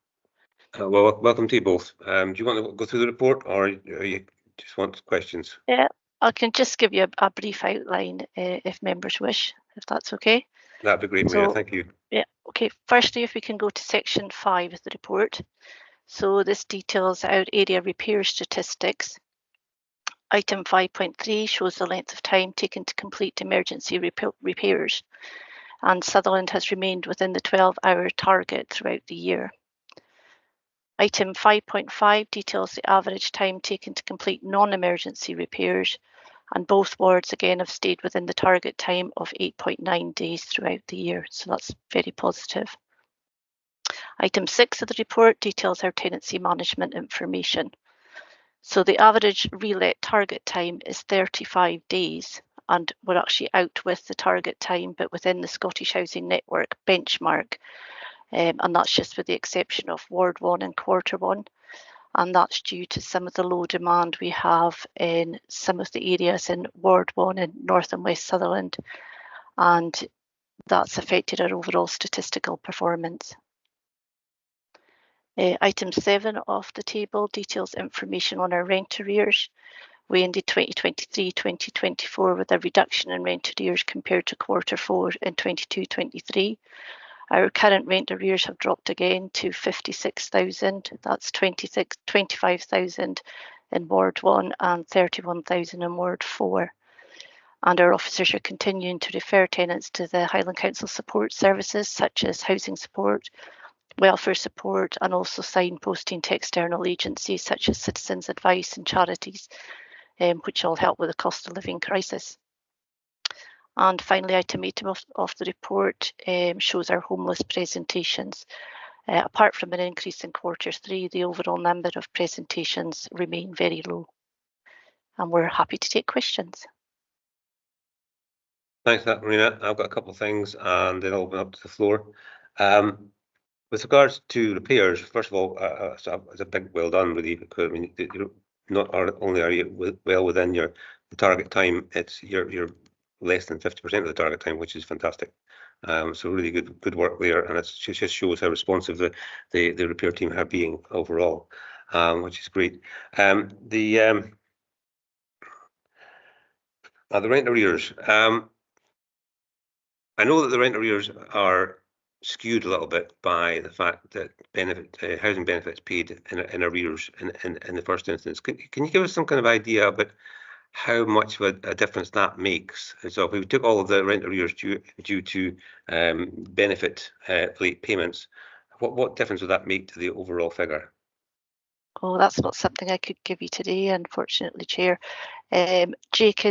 Well, welcome to you both. Do you want to go through the report, or you just want questions? Yeah, I can just give you a brief outline if members wish, if that's okay. That'd be great, Maria. Thank you. Yeah, okay. Firstly, if we can go to section 5 of the report. So this details out area repair statistics. Item 5.3 shows the length of time taken to complete emergency repairs, and Sutherland has remained within the 12-hour target throughout the year. Item 5.5 details the average time taken to complete non-emergency repairs, and both wards again have stayed within the target time of 8.9 days throughout the year, so that's very positive. Item 6 of the report details our tenancy management information. So the average relet target time is 35 days, and we're actually out with the target time, but within the Scottish Housing Network benchmark, and that's just with the exception of Ward 1 and Quarter 1. And that's due to some of the low demand we have in some of the areas in Ward 1 in North and West Sutherland, and that's affected our overall statistical performance. Item 7 of the table details information on our rent arrears. We ended 2023-2024 with a reduction in rent arrears compared to Quarter 4 in 22-23. Our current rent arrears have dropped again to 56,000. That's 25,000 in Ward 1 and 31,000 in Ward 4. And our officers are continuing to refer tenants to the Highland Council support services such as housing support, welfare support, and also signposting to external agencies such as Citizens Advice and charities, which all help with the cost of living crisis. And finally, item 8 of the report shows our homeless presentations. Apart from an increase in Quarter 3, the overall number of presentations remain very low. And we're happy to take questions. Thanks for that, Marina. I've got a couple of things and then I'll open up to the floor. With regards to repairs, first of all, it's a big well done with you, because I mean, not only are you well within the target time, it's you're less than 50% of the target time, which is fantastic. So really good work there, and it just shows how responsive the repair team are being overall, which is great. The rent arrears. I know that the rent arrears are skewed a little bit by the fact that housing benefits paid in arrears in the first instance. Can you give us some kind of idea about how much of a difference that makes? And so if we took all of the rent arrears due to benefit late payments, what difference would that make to the overall figure? Oh, that's not something I could give you today, unfortunately, Chair. Jake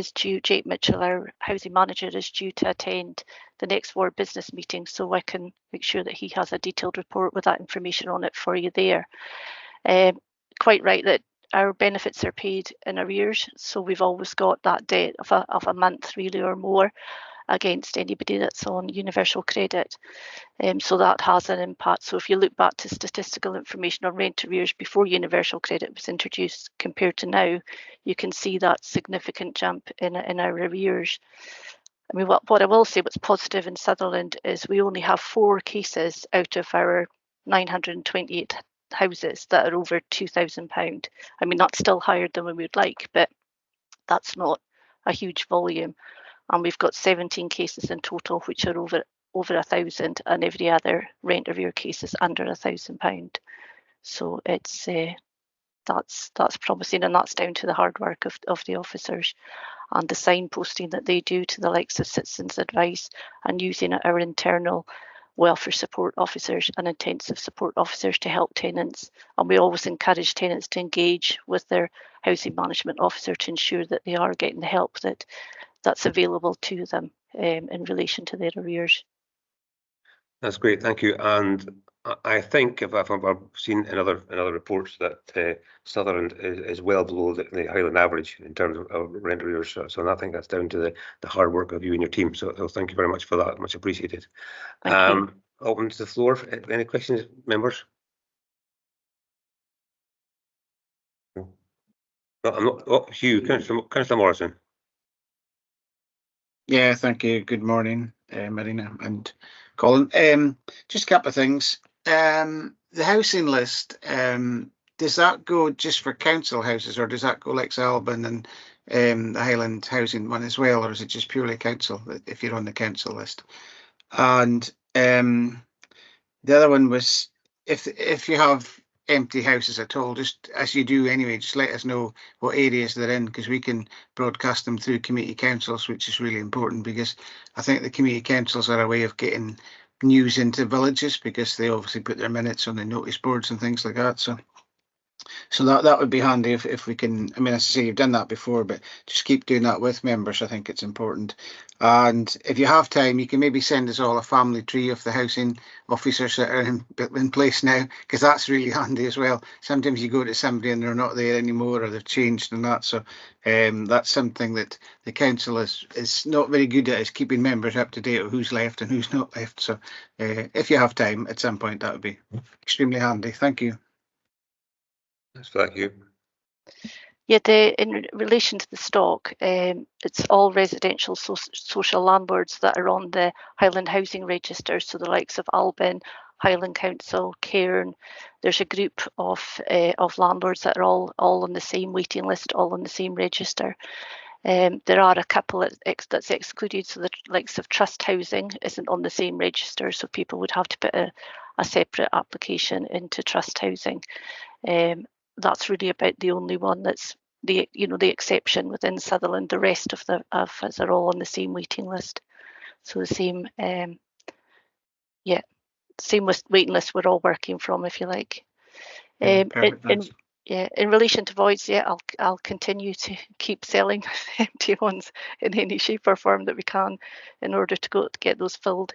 Mitchell, our housing manager, is due to attend the next ward business meeting, so I can make sure that he has a detailed report with that information on it for you there. Quite right that our benefits are paid in arrears, so we've always got that debt of a month really or more against anybody that's on universal credit. So that has an impact. So if you look back to statistical information on rent arrears before universal credit was introduced compared to now, you can see that significant jump in our arrears. I mean, what I will say, what's positive in Sutherland is we only have 4 cases out of our 928 houses that are over £2,000. I mean, that's still higher than we would like, but that's not a huge volume. And we've got 17 cases in total, which are over 1,000, and every other rent arrear case is under £1,000. So it's that's promising, and that's down to the hard work of the officers and the signposting that they do to the likes of Citizens Advice, and using our internal welfare support officers and intensive support officers to help tenants. And we always encourage tenants to engage with their housing management officer to ensure that they are getting the help that's available to them in relation to their arrears. That's great, thank you. And I think if I've seen in other reports that Sutherland is well below the Highland average in terms of rent arrears. So I think that's down to the hard work of you and your team. So thank you very much for that. Much appreciated. Open to the floor. Any questions, members? No, I'm not. Oh, Hugh, Councillor Morrison. Yeah, thank you. Good morning, Marina and Colin. Just a couple of things. The housing list, does that go just for council houses, or does that go like Alban and the Highland housing one as well, or is it just purely council if you're on the council list? And the other one was if you have empty houses at all, just as you do anyway, just let us know what areas they're in, because we can broadcast them through community councils, which is really important, because I think the community councils are a way of getting news into villages, because they obviously put their minutes on the notice boards and things like that. So So that would be handy if we can. I mean, as I say, you've done that before, but just keep doing that with members. I think it's important. And if you have time, you can maybe send us all a family tree of the housing officers that are in place now, because that's really handy as well. Sometimes you go to somebody and they're not there anymore, or they've changed and that. So that's something that the council is not very good at, is keeping members up to date of who's left and who's not left. So if you have time at some point, that would be extremely handy. Thank you. Thanks for that, Hugh. Yeah, in relation to the stock, it's all residential social landlords that are on the Highland Housing Register, so the likes of Albin, Highland Council, Cairn. There's a group of landlords that are all on the same waiting list, all on the same register. There are a couple that's excluded, so the likes of Trust Housing isn't on the same register, so people would have to put a separate application into Trust Housing. That's really about the only one that's the exception within Sutherland. The rest of us are all on the same waiting list. So the same, same waiting list we're all working from, if you like. In relation to voids, I'll continue to keep selling empty ones in any shape or form that we can in order to get those filled.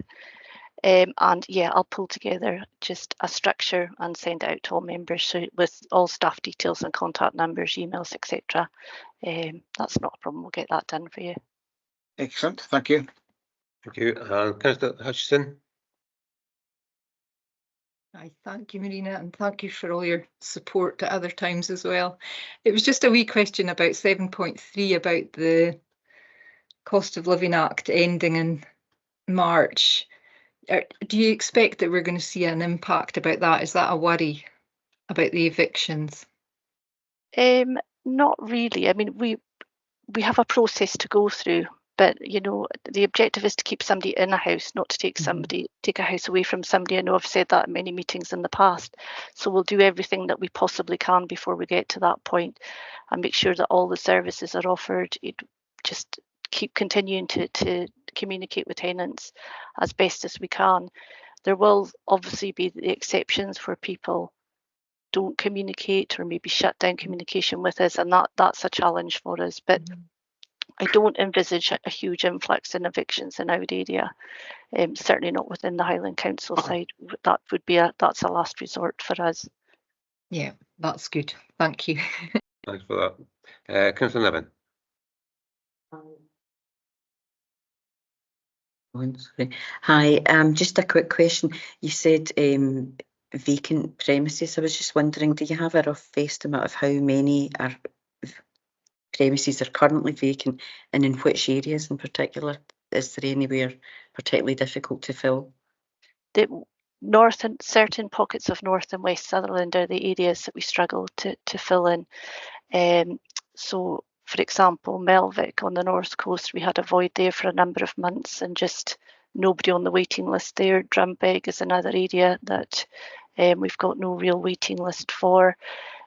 And I'll pull together just a structure and send it out to all members, so with all staff details and contact numbers, emails, etc. That's not a problem. We'll get that done for you. Excellent. Thank you. Thank you. Councillor Hutchison. I thank you, Marina, and thank you for all your support at other times as well. It was just a wee question about 7.3 about the Cost of Living Act ending in March. Do you expect that we're going to see an impact about that? Is that a worry about the evictions? Not really. I mean, we have a process to go through, but the objective is to keep somebody in a house, not to take a house away from somebody. I know I've said that in many meetings in the past. So we'll do everything that we possibly can before we get to that point, and make sure that all the services are offered. Just keep continuing to communicate with tenants as best as we can. There will obviously be the exceptions where people don't communicate or maybe shut down communication with us, and that's a challenge for us. But I don't envisage a huge influx in evictions in our area. Certainly not within the Highland Council side. That's a last resort for us. Yeah, that's good. Thank you. Thanks for that. Councillor Nevin. Hi, just a quick question. You said vacant premises. I was just wondering, do you have a rough estimate of how many premises are currently vacant, and in which areas in particular? Is there anywhere particularly difficult to fill? The north and certain pockets of North and West Sutherland are the areas that we struggle to fill in. So, for example, Melvick on the north coast, we had a void there for a number of months and just nobody on the waiting list there. Drumbeg is another area that we've got no real waiting list for.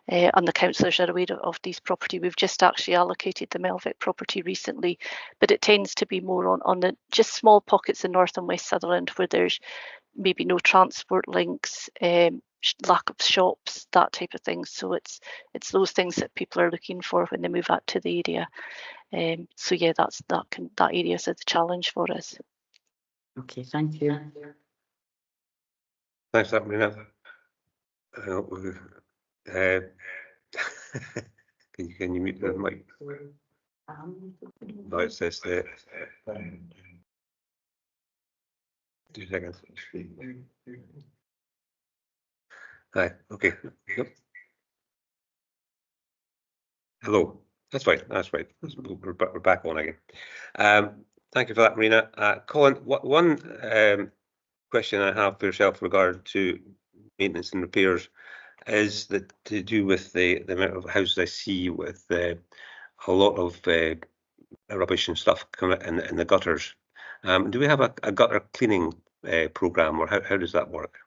And the councillors are aware of these property. We've just actually allocated the Melvick property recently, but it tends to be more on the just small pockets in North and West Sutherland where there's maybe no transport links, lack of shops, that type of thing. So it's those things that people are looking for when they move out to the area. So yeah, that area is a challenge for us. Okay, thank you. Thanks for that, Marina. Can you mute the mic? No, it says there. 2 seconds. Hi. Okay. Yep. Hello. That's fine. That's right. We're back on again. Thank you for that, Marina. Colin, one question I have for yourself regard to maintenance and repairs is that to do with the amount of houses I see with a lot of rubbish and stuff coming in the gutters. Do we have a gutter cleaning programme, or how does that work?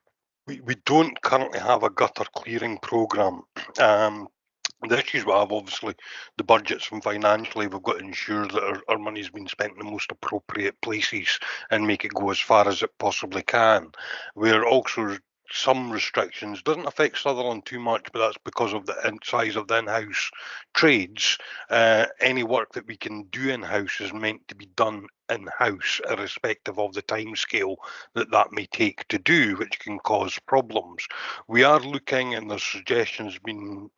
We don't currently have a gutter clearing programme. The issues we have, obviously, the budgets and financially, we've got to ensure that our money's been spent in the most appropriate places and make it go as far as it possibly can. We're also some restrictions. Doesn't affect Sutherland too much, but that's because of the size of the in-house trades. Any work that we can do in-house is meant to be done in-house, irrespective of the timescale that may take to do, which can cause problems. We are looking, and there's suggestions being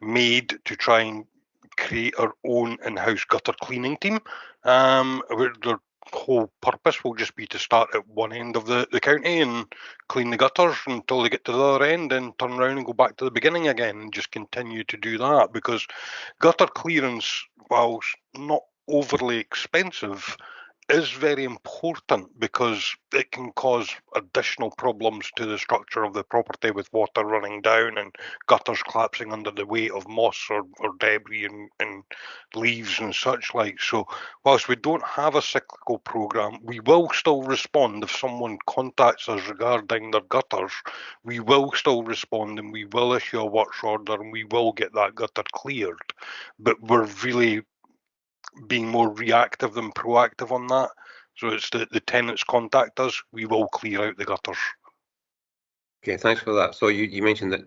made to try and create our own in-house gutter cleaning team. The whole purpose will just be to start at one end of the county and clean the gutters until they get to the other end, and turn around and go back to the beginning again and just continue to do that, because gutter clearance, whilst not overly expensive, is very important, because it can cause additional problems to the structure of the property, with water running down and gutters collapsing under the weight of moss or debris and leaves and such like. So whilst we don't have a cyclical programme, we will still respond if someone contacts us regarding their gutters. We will still respond, and we will issue a works order, and we will get that gutter cleared. But we're really being more reactive than proactive on that. So it's the tenants contact us, we will clear out the gutters. Okay, thanks for that. So you mentioned that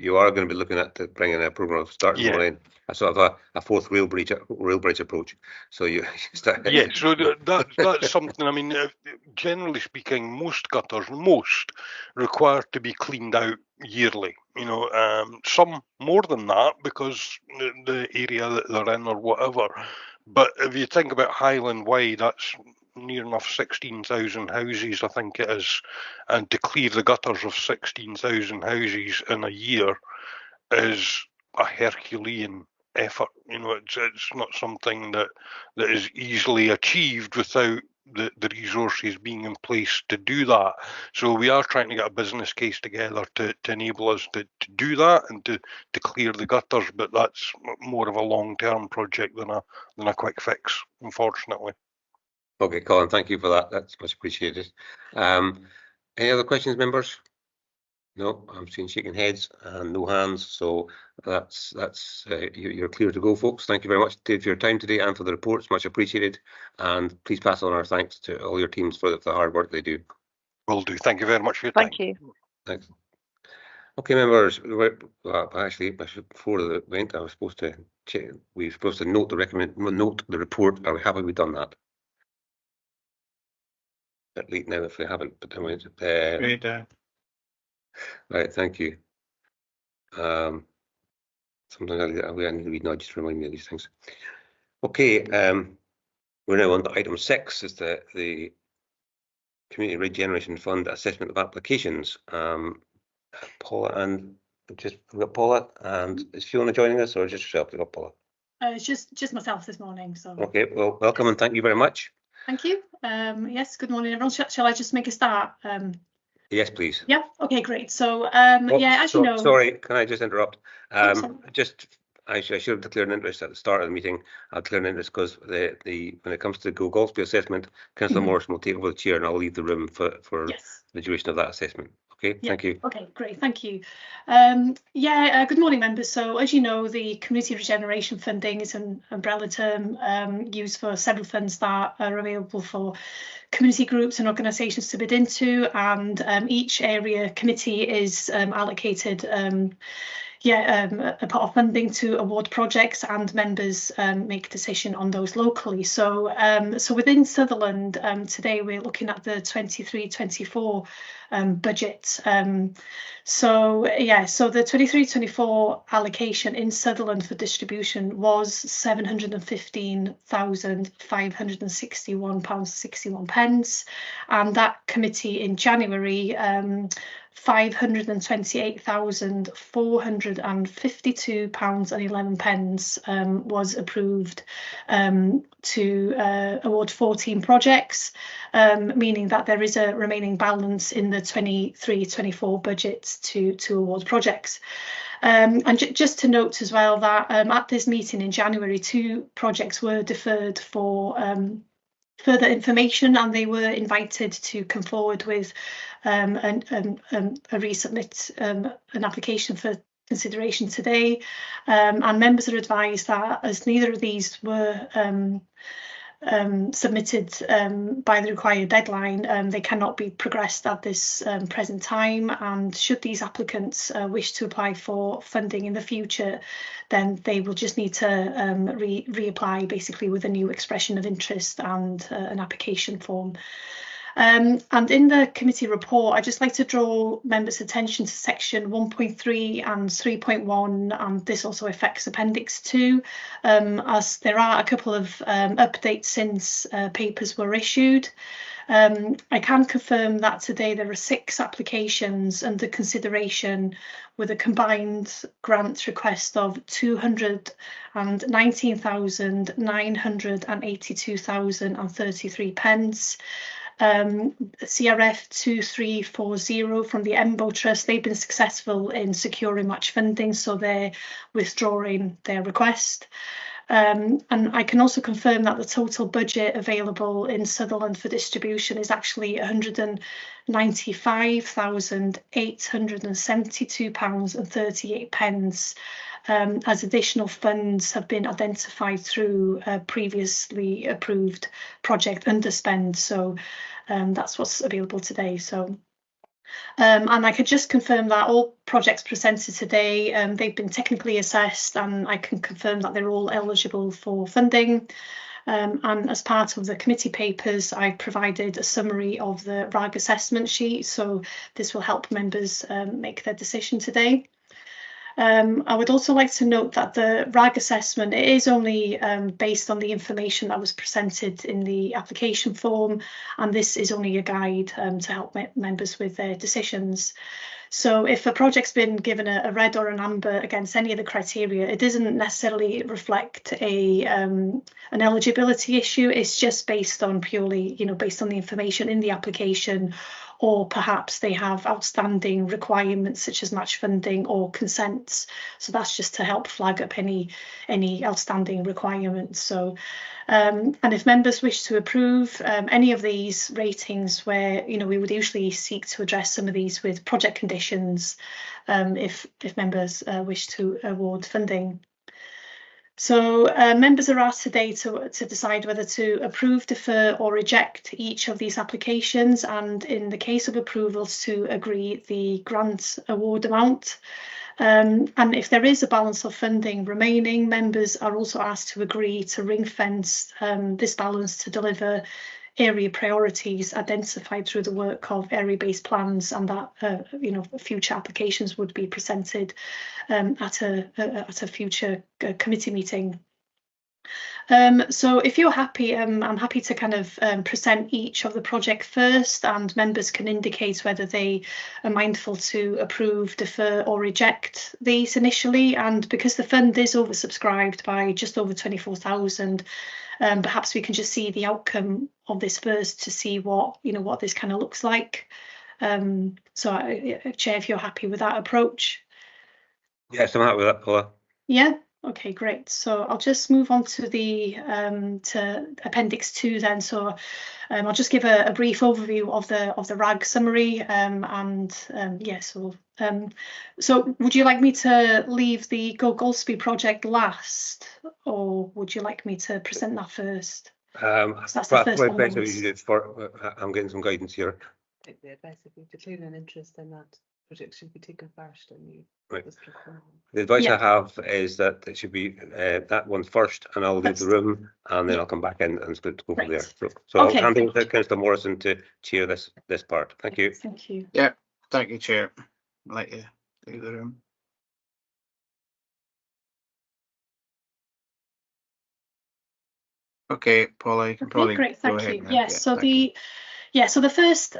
you are going to be looking at bringing a programme of starting in a sort of a fourth rail bridge approach. So you start. Yeah, so that's something. I mean, generally speaking, most gutters require to be cleaned out yearly. You know, some more than that because the area that they're in or whatever. But if you think about Highland wide, that's near enough 16,000 houses, I think it is, and to clear the gutters of 16,000 houses in a year is a Herculean effort. You know, it's not something that is easily achieved without the resources being in place to do that. So we are trying to get a business case together to enable us to do that and to clear the gutters, but that's more of a long-term project than a quick fix, unfortunately. Okay, Colin, thank you for that. That's much appreciated. Any other questions, members? No, I'm seeing shaking heads and no hands, so that's you're clear to go, folks. Thank you very much, Dave, for your time today and for the reports. Much appreciated. And please pass on our thanks to all your teams for the hard work they do. Will do. Thank you very much for your time. Thank you. Thanks. Okay, members. Actually, before the event, I was supposed to check. We were supposed to note the report. Are we happy we've done that? Bit late now if we haven't, but anyway. Right, thank you. Sometimes I need to be nudged to remind me of these things. Okay, we're now on to item 6, is the Community Regeneration Fund Assessment of Applications. Paula, and we've got Paula, and is Fiona joining us, or just yourself? We've got Paula. It's just myself this morning. So. Okay, well, welcome and thank you very much. Thank you. Yes, good morning, everyone. Shall I just make a start? Yes, please. Yeah. Okay, great. So, as you know. Sorry, can I just interrupt? I should have declared an interest at the start of the meeting. I'll declare an interest because when it comes to the Golspie assessment, Councillor Morrison will take over the chair, and I'll leave the room for the duration of that assessment. Okay, thank you. Okay, great, thank you. Good morning, members. So, as you know, the Community Regeneration funding is an umbrella term used for several funds that are available for community groups and organisations to bid into, and each area committee is allocated a pot of funding to award projects, and members make a decision on those locally. So, within Sutherland, today we're looking at the 23-24 budget. So the 23-24 allocation in Sutherland for distribution was £715,561.61, and that committee in January £528,452.11 was approved to award 14 projects, meaning that there is a remaining balance in the 23-24 budget to award projects. And just to note as well that at this meeting in January, 2 projects were deferred for further information, and they were invited to come forward with a resubmit an application for consideration today, and members are advised that as neither of these were submitted by the required deadline, they cannot be progressed at this present time. And should these applicants wish to apply for funding in the future, then they will just need to reapply basically with a new expression of interest and an application form. And in the committee report, I'd just like to draw members' attention to section 1.3 and 3.1, and this also affects Appendix 2, as there are a couple of updates since papers were issued. I can confirm that today there are 6 applications under consideration with a combined grant request of £219,982,033. CRF 2340 from the EMBO Trust, they've been successful in securing match funding, so they're withdrawing their request. And I can also confirm that the total budget available in Sutherland for distribution is actually £195,872.38, as additional funds have been identified through a previously approved project underspend. So that's what's available today. So and I could just confirm that all projects presented today, they've been technically assessed, and I can confirm that they're all eligible for funding. And as part of the committee papers, I provided a summary of the RAG assessment sheet, so this will help members make their decision today. I would also like to note that the RAG assessment, it is only based on the information that was presented in the application form, and this is only a guide to help members with their decisions. So if a project's been given a red or an amber against any of the criteria, it doesn't necessarily reflect an eligibility issue. It's just based on purely, based on the information in the application, or perhaps they have outstanding requirements such as match funding or consents. So that's just to help flag up any outstanding requirements. So, and if members wish to approve any of these ratings, where we would usually seek to address some of these with project conditions, if members wish to award funding. So members are asked today to decide whether to approve, defer or reject each of these applications, and in the case of approvals to agree the grant award amount. And if there is a balance of funding remaining, members are also asked to agree to ring fence this balance to deliver area priorities identified through the work of area-based plans, and that future applications would be presented at a future committee meeting. So if you're happy, I'm happy to kind of present each of the project first, and members can indicate whether they are mindful to approve, defer or reject these initially. And because the fund is oversubscribed by just over 24,000, perhaps we can just see the outcome of this first to see what this kind of looks like. So Chair, if you're happy with that approach. Yes, I'm happy with that, Paula. Yeah. Okay, great. So I'll just move on to the to Appendix 2 then. So I'll just give a brief overview of the RAG summary, so would you like me to leave the Golspie project last, or would you like me to present that first? That's the first one. I'm getting some guidance here. The advice if you declare an interest in that project should be taken first, and you. Right. The advice I have is that it should be that one first, and I'll leave the room, and then I'll come back in and go from there. So okay. I'll hand over to Councillor Morrison to chair this part. Thank you. Thank you. Yeah, thank you, Chair. I'll let you leave the room. Okay, Paula, you can probably great, go thank ahead you. now. Yes, so the first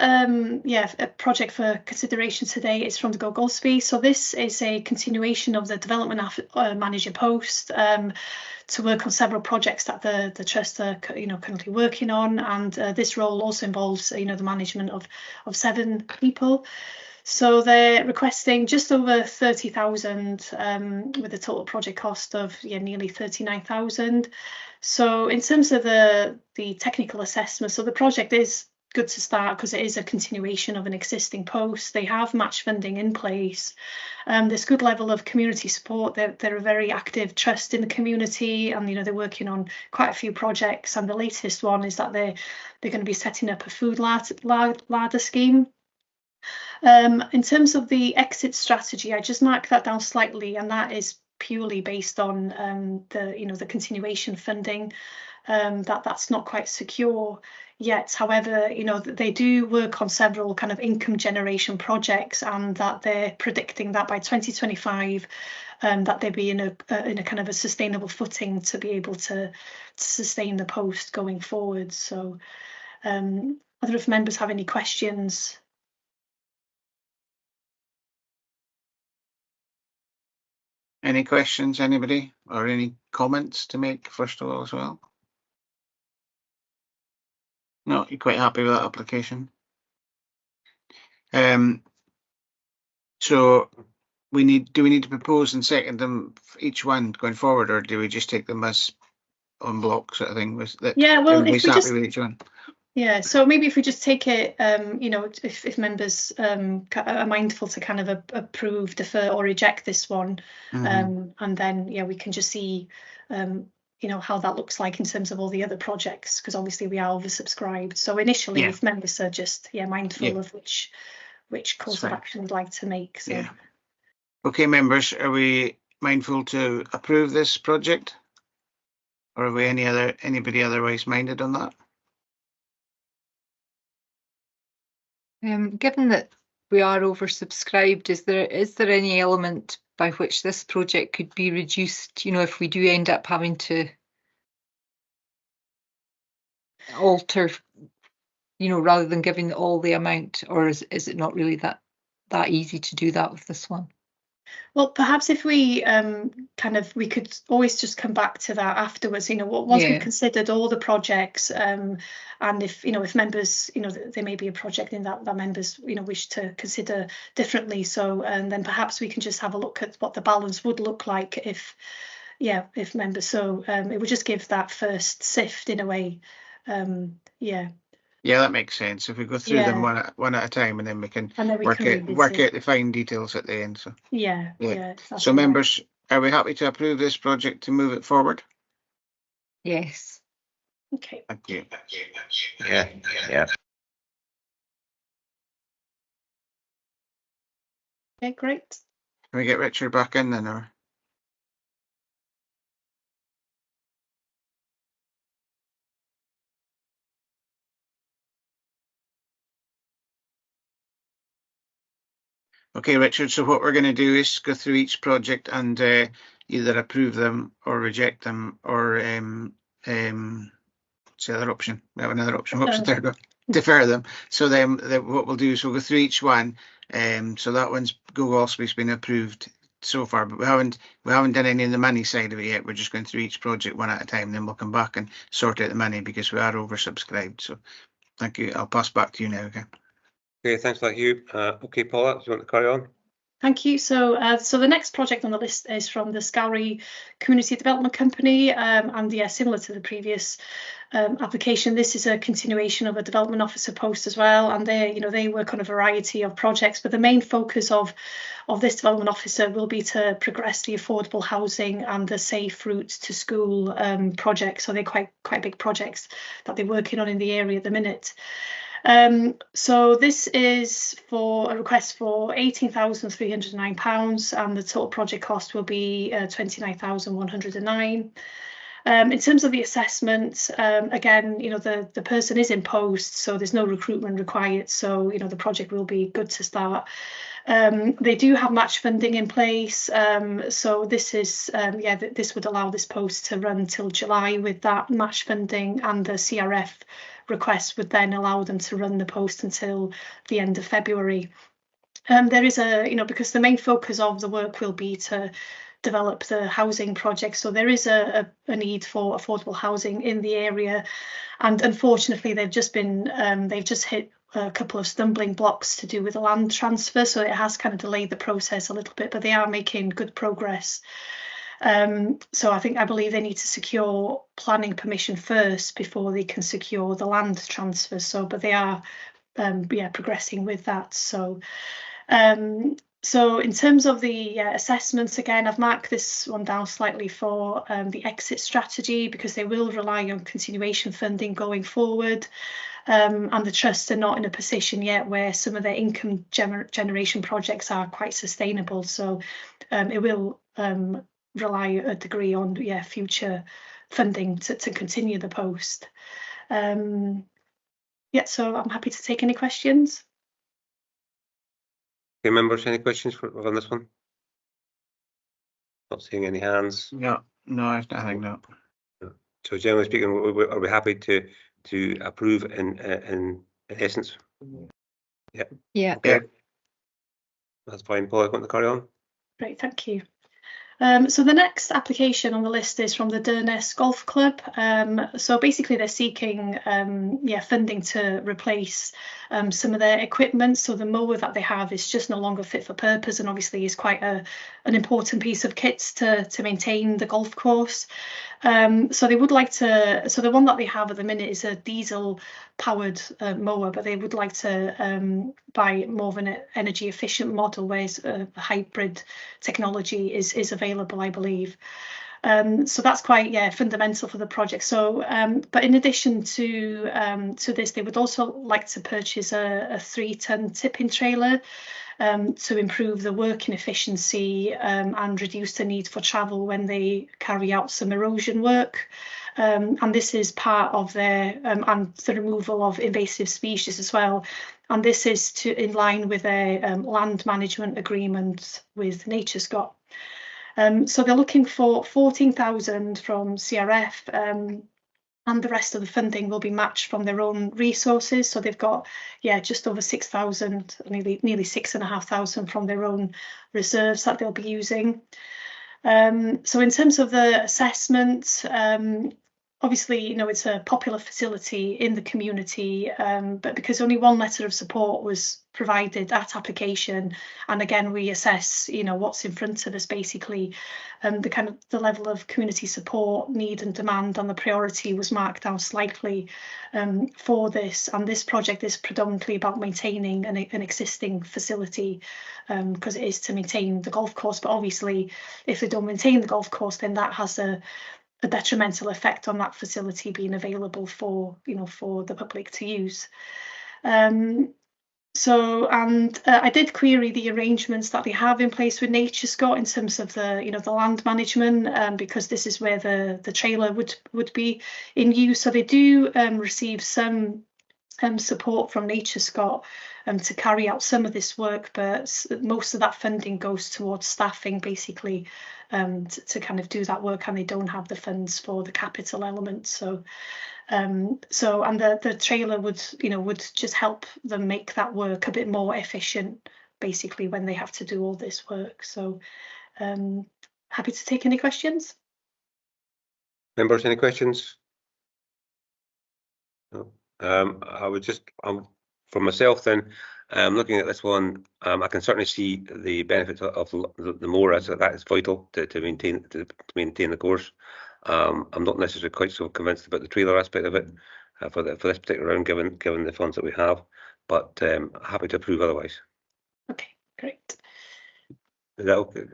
project for consideration today is from the Golspie. So this is a continuation of the development manager post to work on several projects that the trust are currently working on, and this role also involves the management of 7 people. So they're requesting just over 30,000 with a total project cost of nearly 39,000. So in terms of the technical assessment, so the project is good to start because it is a continuation of an existing post. They have match funding in place. There's good level of community support. They're a very active trust in the community, and they're working on quite a few projects. And the latest one is that they're going to be setting up a food larder scheme. In terms of the exit strategy, I just marked that down slightly, and that is purely based on the continuation funding. That's not quite secure yet. However, they do work on several kind of income generation projects, and that they're predicting that by 2025 that they'll be in a kind of a sustainable footing to be able to sustain the post going forward. So I don't know if members have any questions. Any questions, anybody, or any comments to make first of all as well? No, you're quite happy with that application. So do we need to propose and second them for each one going forward, or do we just take them as on block sort of thing? Yeah, well, if we just with each one. Yeah, so maybe if we just take it, if members are mindful to kind of approve, defer, or reject this one, and then we can just see how that looks like in terms of all the other projects, because obviously we are oversubscribed. So initially, if members are just mindful of which course of action we'd like to make. So. Yeah. Okay, members, are we mindful to approve this project, or are we anybody otherwise minded on that? Given that we are oversubscribed, is there any element by which this project could be reduced, if we do end up having to alter, rather than giving all the amount, or is it not really that easy to do that with this one? Well, perhaps if we we could always just come back to that afterwards. Once we've considered all the projects, and if members, there may be a project in that members, wish to consider differently. So, and then perhaps we can just have a look at what the balance would look like if members. So, it would just give that first sift in a way. Yeah, that makes sense. If we go through them one at a time, and then we can work out the fine details at the end. So yeah. So members, are we happy to approve this project to move it forward? Yes. Okay. Thank you. Yeah. Okay, great. Can we get Richard back in then, or? Okay, Richard, so what we're going to do is go through each project and either approve them or reject them, or what's the other option? We have another option. What's the third one? Defer them. So then what we'll do is we'll go through each one. So that one's Golspie's been approved so far, but we haven't done any of the money side of it yet. We're just going through each project one at a time. Then we'll come back and sort out the money because we are oversubscribed. So thank you. I'll pass back to you now. Okay, thanks for that, Hugh. Okay, Paula, do you want to carry on? Thank you. So the next project on the list is from the Scowrie Community Development Company, and similar to the previous application, this is a continuation of a development officer post as well, and they work on a variety of projects, but the main focus of this development officer will be to progress the affordable housing and the safe routes to school projects. So they're quite big projects that they're working on in the area at the minute. So this is for a request for £18,309, and the total project cost will be £29,109. In terms of the assessment, again, the person is in post, so there's no recruitment required. So, the project will be good to start. They do have match funding in place. So this is, this would allow this post to run till July with that match funding, and the CRF request would then allow them to run the post until the end of February. There is because the main focus of the work will be to develop the housing project, so there is a need for affordable housing in the area, and unfortunately they've just hit a couple of stumbling blocks to do with the land transfer, so it has kind of delayed the process a little bit, but they are making good progress. So I believe they need to secure planning permission first before they can secure the land transfer. So, but they are progressing with that. So so in terms of the assessments, again, I've marked this one down slightly for the exit strategy, because they will rely on continuation funding going forward. And the trusts are not in a position yet where some of their income generation projects are quite sustainable. So it will rely a degree on future funding to continue the post. So I'm happy to take any questions. Okay, members, any questions on this one? Not seeing any hands. No, I think no. So generally speaking, are we happy to approve in essence? Yeah. Okay. That's fine. Paul, I want to carry on. Great, thank you. So the next application on the list is from the Dornoch Golf Club. So basically they're seeking funding to replace some of their equipment. So the mower that they have is just no longer fit for purpose, and obviously is quite an important piece of kit to maintain the golf course. So they would like to, so the one that they have at the minute is a diesel powered mower, but they would like to buy more of an energy efficient model, whereas hybrid technology is available, I believe. So that's quite fundamental for the project. So but in addition to this, they would also like to purchase a 3-ton tipping trailer to improve the working efficiency and reduce the need for travel when they carry out some erosion work. And this is part of their and the removal of invasive species as well. And this is in line with their land management agreement with NatureScot. So they're looking for 14,000 from CRF, and the rest of the funding will be matched from their own resources. So they've got, just over 6,000, nearly 6,500 from their own reserves that they'll be using. So in terms of the assessment, obviously, it's a popular facility in the community, but because only one letter of support was provided at application, and again we assess, what's in front of us basically, the level of community support, need and demand, and the priority was marked down slightly for this. And this project is predominantly about maintaining an existing facility, because it is to maintain the golf course. But obviously, if they don't maintain the golf course, then that has a detrimental effect on that facility being available for the public to use. I did query the arrangements that they have in place with NatureScot in terms of the land management, because this is where the trailer would be in use. So they do receive some support from NatureScot to carry out some of this work, but most of that funding goes towards staffing basically, to kind of do that work, and they don't have the funds for the capital element. So and the trailer would just help them make that work a bit more efficient basically when they have to do all this work. So happy to take any questions. Members, any questions? No. I would just for myself then, looking at this one, I can certainly see the benefits of the mower, as that is vital to maintain the course. I'm not necessarily quite so convinced about the trailer aspect of it for this particular round, given the funds that we have, but happy to approve otherwise. Okay, great. Is that okay?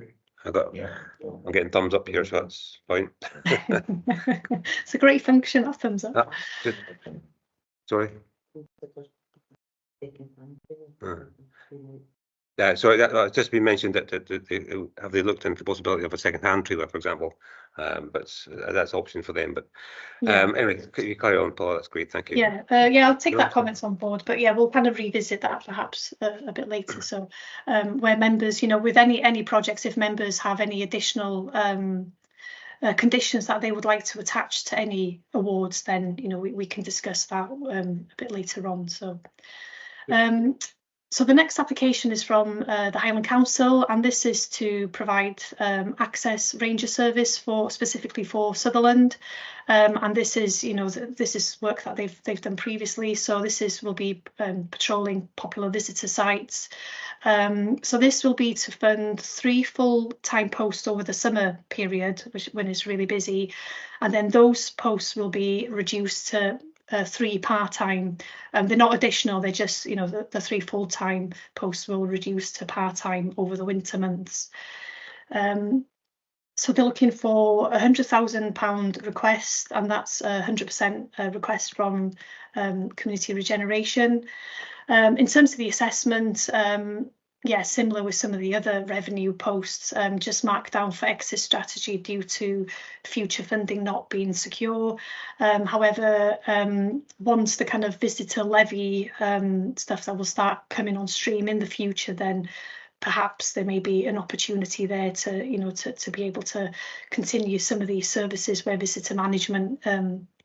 I'm getting thumbs up here, so that's fine. It's a great function, that thumbs up. Sorry. Sorry, that's just been mentioned that have they looked into the possibility of a second-hand trailer, for example, but that's an option for them. But anyway, you carry on, Paula. That's great. Thank you. I'll take that comments on board, but we'll kind of revisit that perhaps a bit later. So where members, with any projects, if members have any additional conditions that they would like to attach to any awards, then we can discuss that a bit later on. So So the next application is from the Highland Council, and this is to provide access ranger service specifically for Sutherland. And this is, this is work that they've done previously. So this will be patrolling popular visitor sites. So this will be to fund 3 full-time posts over the summer period, when it's really busy, and then those posts will be reduced to 3 part-time. They're not additional, they're just, the 3 full-time posts will reduce to part-time over the winter months. So they're looking for £100,000 request, and that's 100% request from Community Regeneration. In terms of the assessment, yeah, similar with some of the other revenue posts, just marked down for exit strategy due to future funding not being secure. However, once the kind of visitor levy stuff that will start coming on stream in the future, then perhaps there may be an opportunity there to, to be able to continue some of these services where visitor management,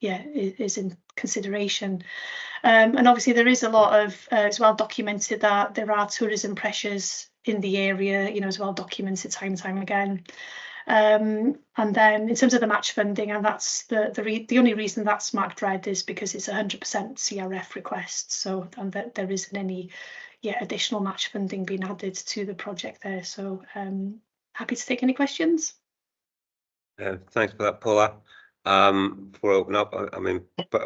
is in consideration. And obviously there is a lot of, it's well documented that there are tourism pressures in the area, it's well documented time and time again. And then in terms of the match funding, and that's the only reason that's marked red is because it's 100% CRF request. So, and that there isn't any additional match funding being added to the project there. So happy to take any questions. Thanks for that, Paula. Before I open up, I mean,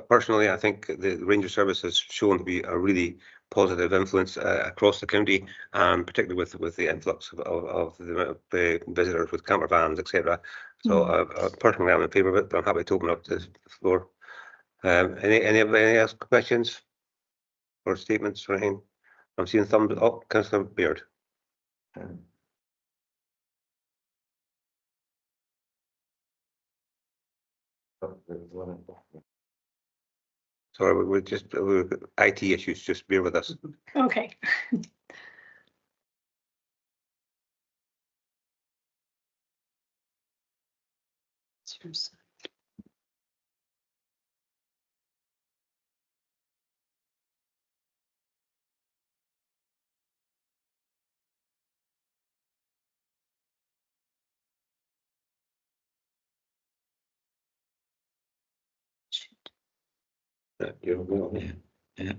personally, I think the Ranger Service has shown to be a really positive influence across the county, and particularly with the influx of the visitors with camper vans, etc. So personally, I'm in favour of it, but I'm happy to open up the floor. Any else questions or statements or anything? I'm seeing thumbs up. Councillor Beard. Sorry, we're IT issues. Just bear with us. Okay.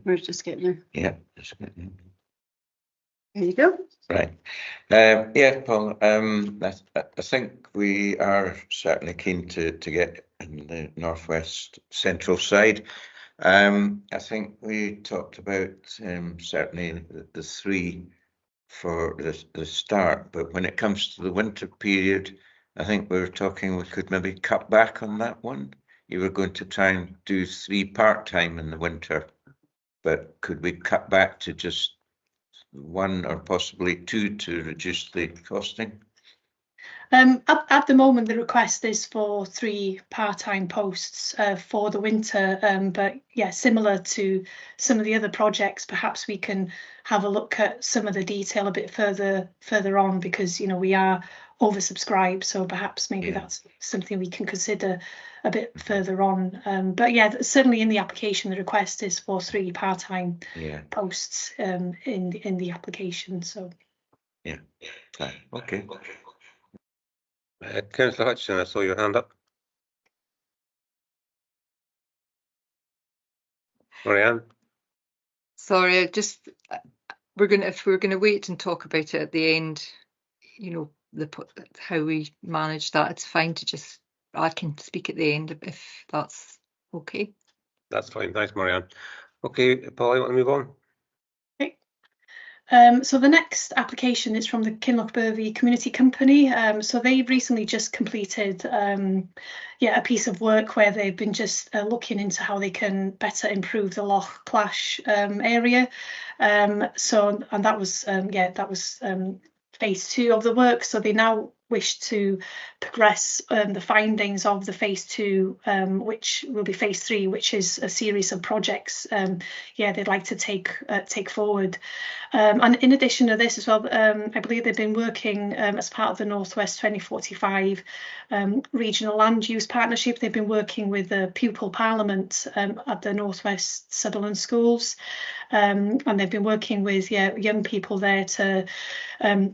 We're just getting there. Yeah, just getting there. There you go. Right. Yeah, Paul, I think we are certainly keen to get in the northwest central side. I think we talked about certainly the 3 for the start, but when it comes to the winter period, I think we were talking we could maybe cut back on that one. You were going to try and do 3 part-time in the winter, but could we cut back to just 1 or possibly 2 to reduce the costing? At the moment, the request is for 3 part-time posts for the winter, but yeah, similar to some of the other projects, perhaps we can have a look at some of the detail a bit further on, because we are oversubscribed, so perhaps maybe that's something we can consider a bit further on. But yeah, certainly in the application, the request is for 3 part-time posts in the application. So yeah, okay. Councillor Hutchison, I saw your hand up. Marianne. Sorry, just if we're gonna wait and talk about it at the end, how we manage that, it's fine to just, I can speak at the end if that's okay. That's fine. Thanks, Marianne. Okay, Paul, you want to move on? So the next application is from the Kinlochbervie Community Company. So they recently just completed a piece of work where they've been just looking into how they can better improve the Loch Clash area. And that was phase 2 of the work. So they now wish to progress the findings of the phase 2, which will be phase 3, which is a series of projects they'd like to take forward. And in addition to this as well, I believe they've been working as part of the Northwest 2045 Regional Land Use Partnership. They've been working with the Pupil Parliament at the Northwest Sutherland schools. and they've been working with young people there to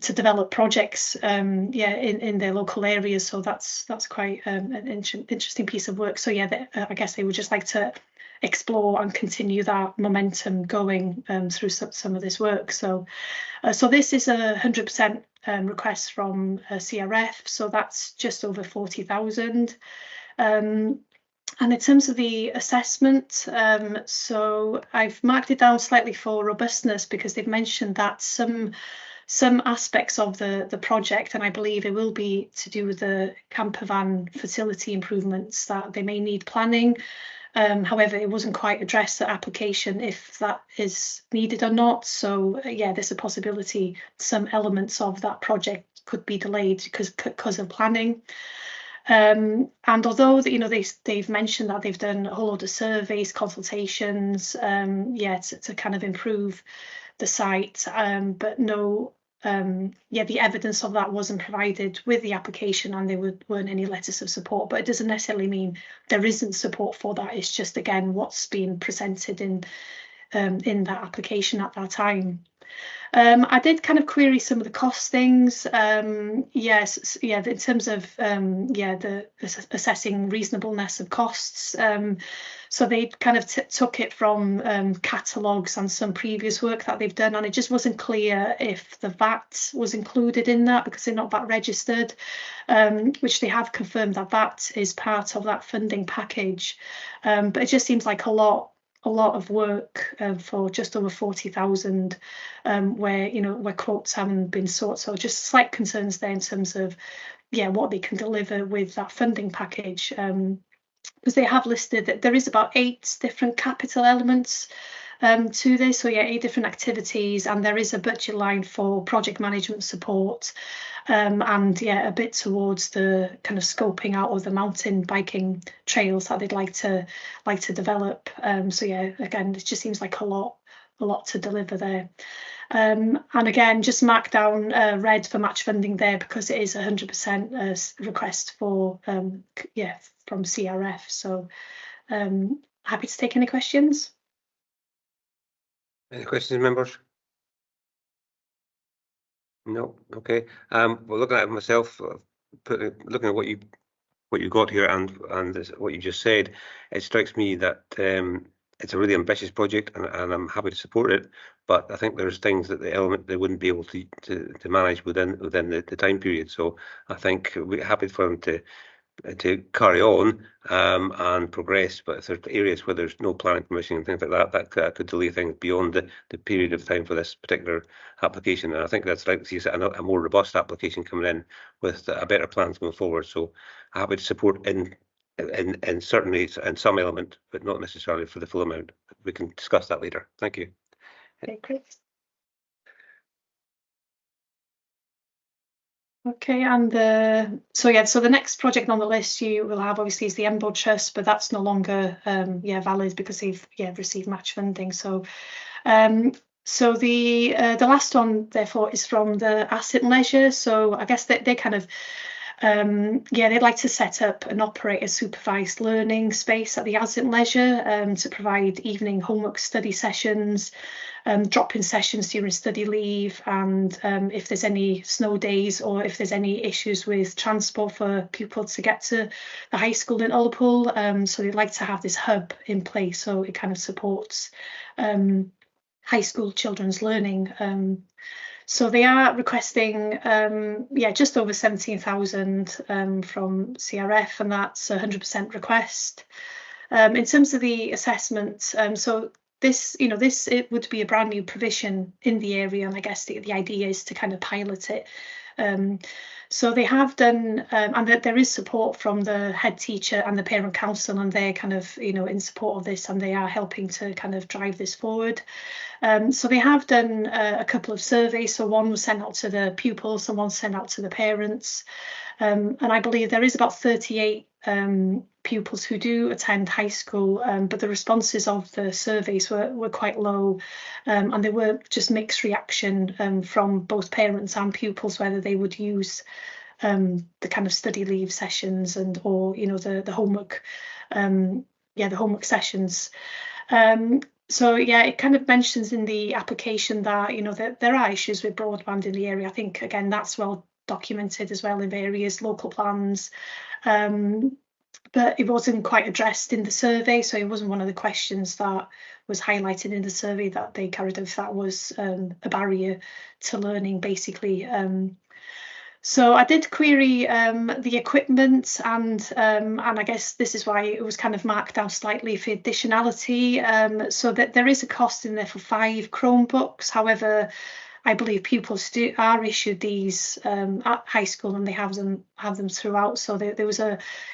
develop projects in their local areas. So that's quite an interesting piece of work. So I guess they would just like to explore and continue that momentum going through some of this work. So this is a 100% request from CRF, so that's just over 40,000. And in terms of the assessment, so I've marked it down slightly for robustness because they've mentioned that some aspects of the project, and I believe it will be to do with the camper van facility improvements, that they may need planning. However, it wasn't quite addressed at application if that is needed or not. So there's a possibility some elements of that project could be delayed because of planning. And although they've mentioned that they've done a whole lot of surveys, consultations, to kind of improve the site, but no. The evidence of that wasn't provided with the application, and there weren't any letters of support. But it doesn't necessarily mean there isn't support for that. It's just, again, what's being presented in that application at that time. I did kind of query some of the costings. In terms of the assessing reasonableness of costs. So they kind of took it from catalogues and some previous work that they've done, and it just wasn't clear if the VAT was included in that because they're not VAT registered, which they have confirmed that is part of that funding package. But it just seems like a lot of work for just over 40,000, where quotes haven't been sought. So just slight concerns there in terms of what they can deliver with that funding package. Because they have listed that there is about 8 different capital elements to this. So 8 different activities, and there is a budget line for project management support, and a bit towards the kind of scoping out of the mountain biking trails that they'd like to develop. Again, it just seems like a lot to deliver there. And again, just mark down red for match funding there because it is 100% request for from CRF. So happy to take any questions. Any questions, members? No. Okay. Well, looking at it myself, looking at what you got here and what you just said, it strikes me that it's a really ambitious project, and I'm happy to support it. But I think there's things that they wouldn't be able to manage within the time period. So I think we're happy for them to carry on and progress, but if there's areas where there's no planning permission and things like that, that could delay things beyond the period of time for this particular application. And I think that's right to see a more robust application coming in with a better plans going forward. So I'm happy to support in certainly in some element, but not necessarily for the full amount. We can discuss that later. Thank you. Okay, great. Okay, and so the next project on the list you will have obviously is the Embo Trust, but that's no longer valid because they've received match funding. So the last one therefore is from the Asset and Leisure. So I guess they kind of they'd like to set up and operate a supervised learning space at the Asset and Leisure to provide evening homework study sessions, drop-in sessions during study leave, and if there's any snow days or if there's any issues with transport for pupils to get to the high school in Ullapool. So they'd like to have this hub in place so it kind of supports high school children's learning. So they are requesting just over 17,000 from CRF, and that's a 100% request. In terms of the assessment, so this it would be a brand new provision in the area, and I guess the idea is to kind of pilot it. So they have done, and there is support from the head teacher and the parent council, and they're kind of in support of this, and they are helping to kind of drive this forward. So they have done a couple of surveys. So one was sent out to the pupils and one sent out to the parents. And I believe there is about 38 pupils who do attend high school, but the responses of the surveys were quite low, and there were just mixed reaction from both parents and pupils whether they would use the kind of study leave sessions or the homework the homework sessions. So yeah, it kind of mentions in the application that, you know, that there are issues with broadband in the area. I think, again, that's well documented as well in various local plans. But it wasn't quite addressed in the survey, so it wasn't one of the questions that was highlighted in the survey that they carried out. That was a barrier to learning, basically. So I did query the equipment, and I guess this is why it was kind of marked down slightly for additionality. So that there is a cost in there for 5 Chromebooks. However, I believe pupils are issued these at high school, and they have them throughout. So there was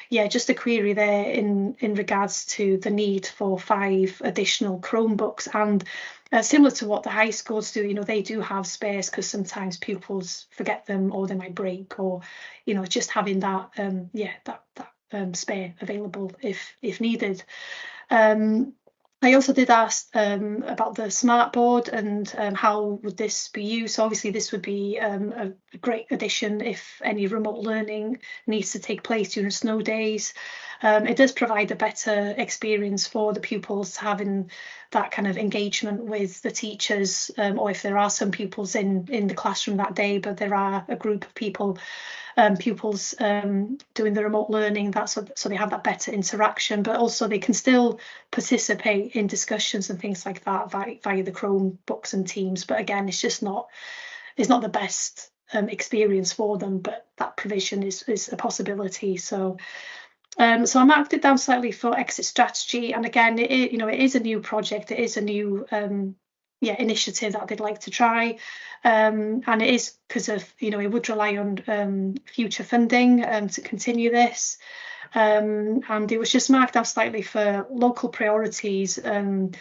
just a query there in regards to the need for 5 additional Chromebooks, and similar to what the high schools do, you know, they do have spares because sometimes pupils forget them or they might break, or, you know, just having that spare available if needed. I also did ask about the smart board and how would this be used. So obviously this would be a great addition if any remote learning needs to take place during snow days. It does provide a better experience for the pupils having that kind of engagement with the teachers, or if there are some pupils in the classroom that day, but there are a group of pupils doing the remote learning, so they have that better interaction, but also they can still participate in discussions and things like that via the Chromebooks and Teams. But again, it's not the best experience for them, but that provision is a possibility. So I marked it down slightly for exit strategy, and again, it is a new project, it is a new initiative that they'd like to try, and it is because of, you know, it would rely on future funding to continue this, and it was just marked out slightly for local priorities, but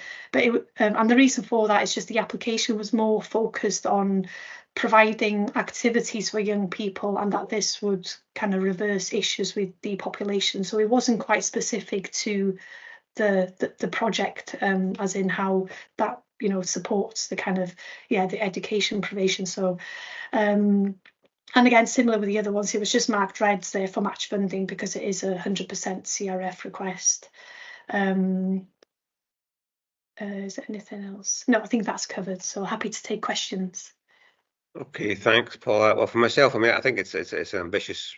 and the reason for that is just the application was more focused on providing activities for young people, and that this would kind of reverse issues with depopulation. So it wasn't quite specific to the project, as in how that, you know, supports the kind of the education provision. So and again, similar with the other ones, it was just marked red there for match funding because it is a 100% CRF request. Is there anything else? No, I think that's covered, so happy to take questions. Okay, thanks, Paula. Well, for myself, I mean, I think it's an ambitious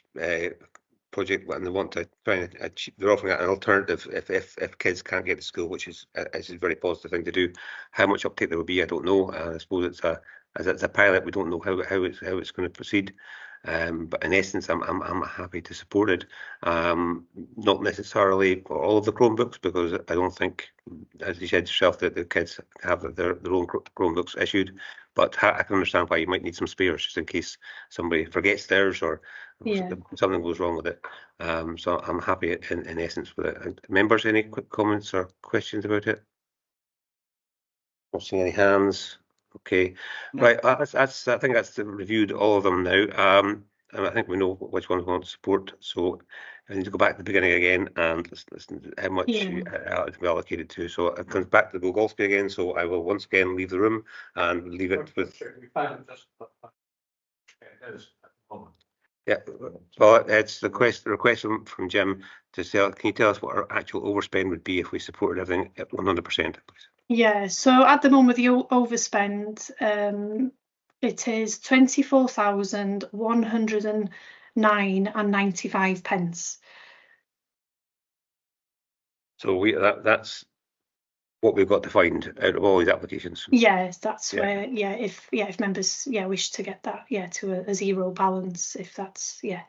project, and they want to try and achieve. They're offering an alternative if kids can't get to school, which is a very positive thing to do. How much uptake there will be, I don't know. I suppose it's a pilot. We don't know how it's going to proceed. But in essence, I'm happy to support it. Not necessarily for all of the Chromebooks, because I don't think, as you said yourself, that the kids have their own Chromebooks issued. But I can understand why you might need some spares just in case somebody forgets theirs or something goes wrong with it. So I'm happy in essence with it. Members, any quick comments or questions about it? Not seeing any hands. Okay, no. Right. I think that's reviewed all of them now. And I think we know which ones we want to support. So I need to go back to the beginning again and listen to how much we allocated to. So it comes back to the Golspie again. So I will once again leave the room and leave it with. Yeah, well, it's the request from Jim to say, can you tell us what our actual overspend would be if we supported everything at 100%, please? Yeah, so at the moment, the overspend, it is 24,109 and 95 pence. So that's what we've got to find out of all these applications. Yes, that's where if members wish to get that to a zero balance, if that's Okay,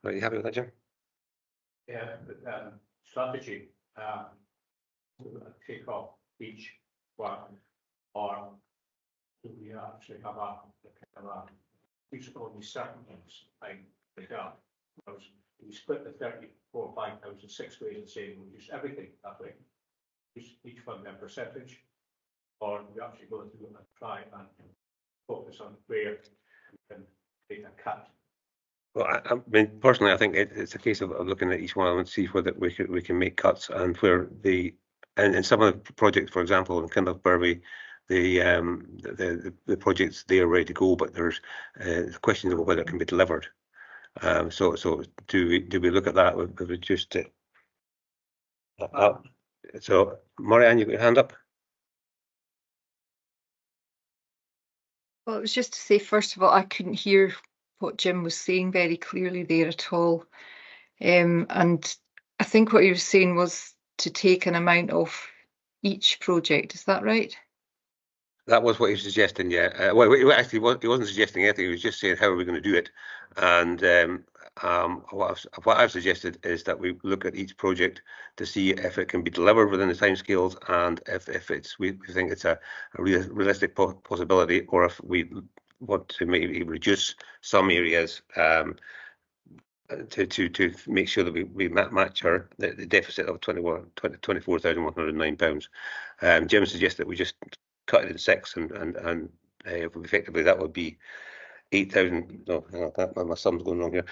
are you happy with that, Jim? Yeah, strategy. Take off each one, or do we actually have a kind of a only certain things like that? We split the 34,500 6 ways and say we'll use everything that way, each one their percentage, or we actually go through and try and focus on where we can take a cut. Well, I mean, personally, I think it's a case of looking at each one of them and see whether we can make cuts, and where and some of the projects, for example, in Kinlochbervie, the projects they are ready to go, but there's questions about whether it can be delivered. So do we look at that? We've reduced it. So, Marianne, you got your hand up? Well, it was just to say, first of all, I couldn't hear what Jim was saying very clearly there at all. And I think what he was saying was to take an amount off each project. Is that right? That was what he was suggesting, yeah. Well, he wasn't suggesting anything. He was just saying, how are we going to do it? And what I've suggested is that we look at each project to see if it can be delivered within the timescales, and if we think it's a realistic possibility, or if we want to maybe reduce some areas to make sure that we match the deficit of £24,109. Jim suggested that we just cut it in 6, and effectively that would be 8,000. No, my sum's going wrong here.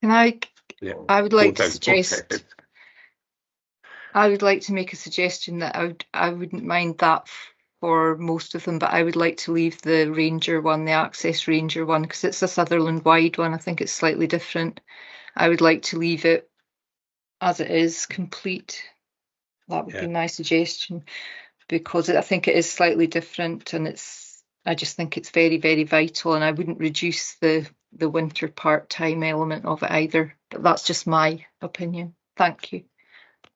Can I? Yeah, I would like to 4,000. suggest. I would like to make a suggestion that I wouldn't mind that for most of them, but I would like to leave the Ranger one, the Access Ranger one, because it's a Sutherland wide one. I think it's slightly different. I would like to leave it as it is, complete. That would be my suggestion, because I think it is slightly different, and I just think it's very, very vital, and I wouldn't reduce the winter part-time element of it either. But that's just my opinion. Thank you.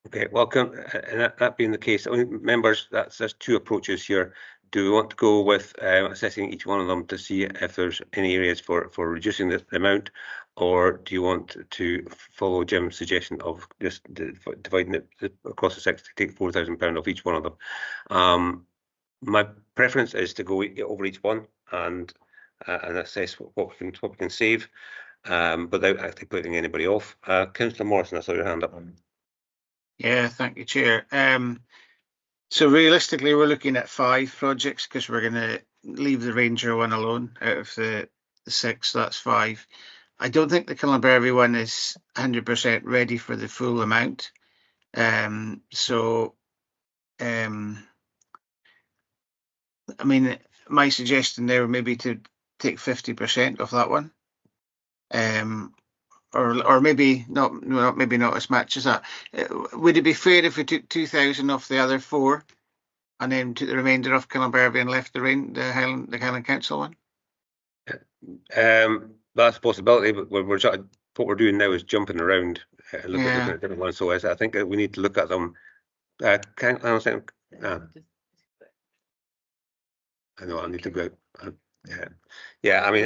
Okay, welcome. And that being the case, members, there's 2 approaches here. Do we want to go with assessing each one of them to see if there's any areas for reducing the amount, or do you want to follow Jim's suggestion of just dividing it across the 6 to take £4,000 off each one of them? My preference is to go over each one and assess what we can save, without actually putting anybody off. Councillor Morrison, I saw your hand up. Yeah, thank you, Chair. So realistically, we're looking at 5 projects, because we're going to leave the Ranger one alone out of the 6. That's 5. I don't think the Kinlochbervie one is 100% ready for the full amount. I mean, my suggestion there would maybe to take 50% of that one. Or maybe not as much as that. Would it be fair if we took 2,000 off the other 4, and then took the remainder off Kinlochbervie and left the Highland Council one? That's a possibility, but what we're doing now is jumping around, looking at different ones. So I think we need to look at them. I know I need to go. Yeah. I mean,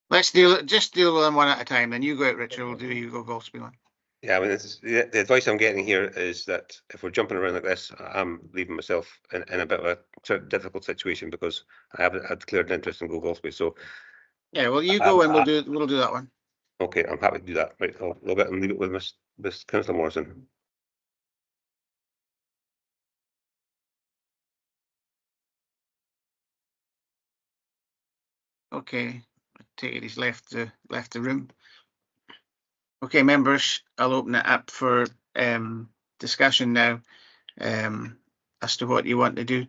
let's deal with them one at a time. Then you go out, Richard. You go Golspie one. Yeah, I mean, the advice I'm getting here is that if we're jumping around like this, I'm leaving myself in a bit of a difficult situation, because I haven't had declared an interest in Golspie. So yeah, well, you go and we'll do that one. Okay, I'm happy to do that. Right, I'll log it and leave it with Miss Councillor Morrison. Okay, I take it he's left the room. Okay, members, I'll open it up for discussion now as to what you want to do.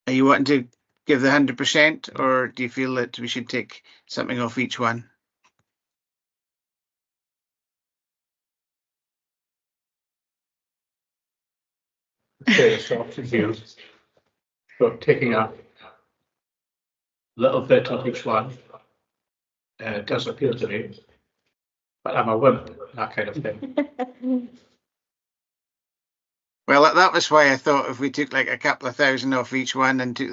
Are you wanting to give the 100%, or do you feel that we should take something off each one? Okay, so option here. So taking a little bit of each one does appeal to me, but I'm a wimp, that kind of thing. Well, that was why I thought if we took like a couple of thousand off each one and took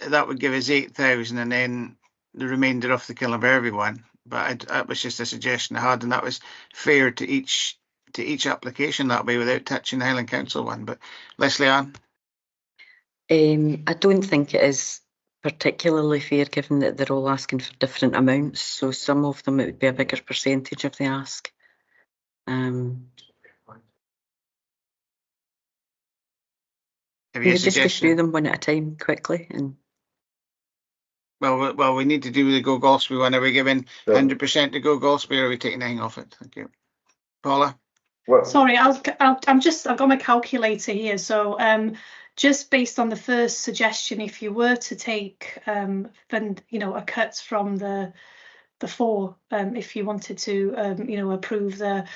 that would give us 8,000, and then the remainder off the Kinlochbervie one. But that was just a suggestion I had, and that was fair to each application that way, without touching the Highland Council one. But Leslie Ann? I don't think it is particularly fair, given that they're all asking for different amounts. So some of them, it would be a bigger percentage of the ask. Have you a just go suggestion? through them one at a time quickly. And well, we need to do the Go Golspie one. Are we giving 100% to Go Golspie, or are we taking anything off it? Thank you, Paula. Well, sorry, I've got my calculator here. So just based on the first suggestion, if you were to take a cut from the before, if you wanted to, approve the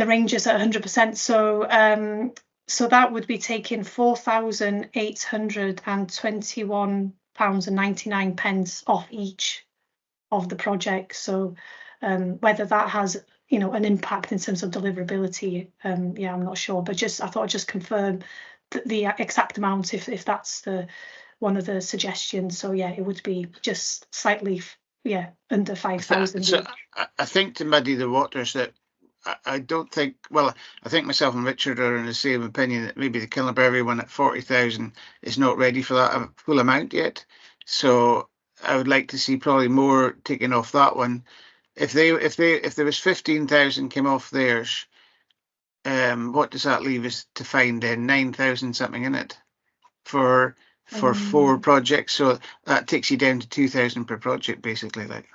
ranges at 100%. So that would be taking £4,821.99 off each of the projects. So whether that has an impact in terms of deliverability, I'm not sure. But I thought I'd just confirm the exact amount if that's one of the suggestions. So it would be just slightly under 5,000. So I think, to muddy the waters, that I don't think, well, I think myself and Richard are in the same opinion that maybe the Kinlochbervie one at 40,000 is not ready for that full amount yet. So I would like to see probably more taken off that one. If there was 15,000 came off theirs, what does that leave us to find then? 9,000 something in it for 4 projects. So that takes you down to 2,000 per project, basically. Like,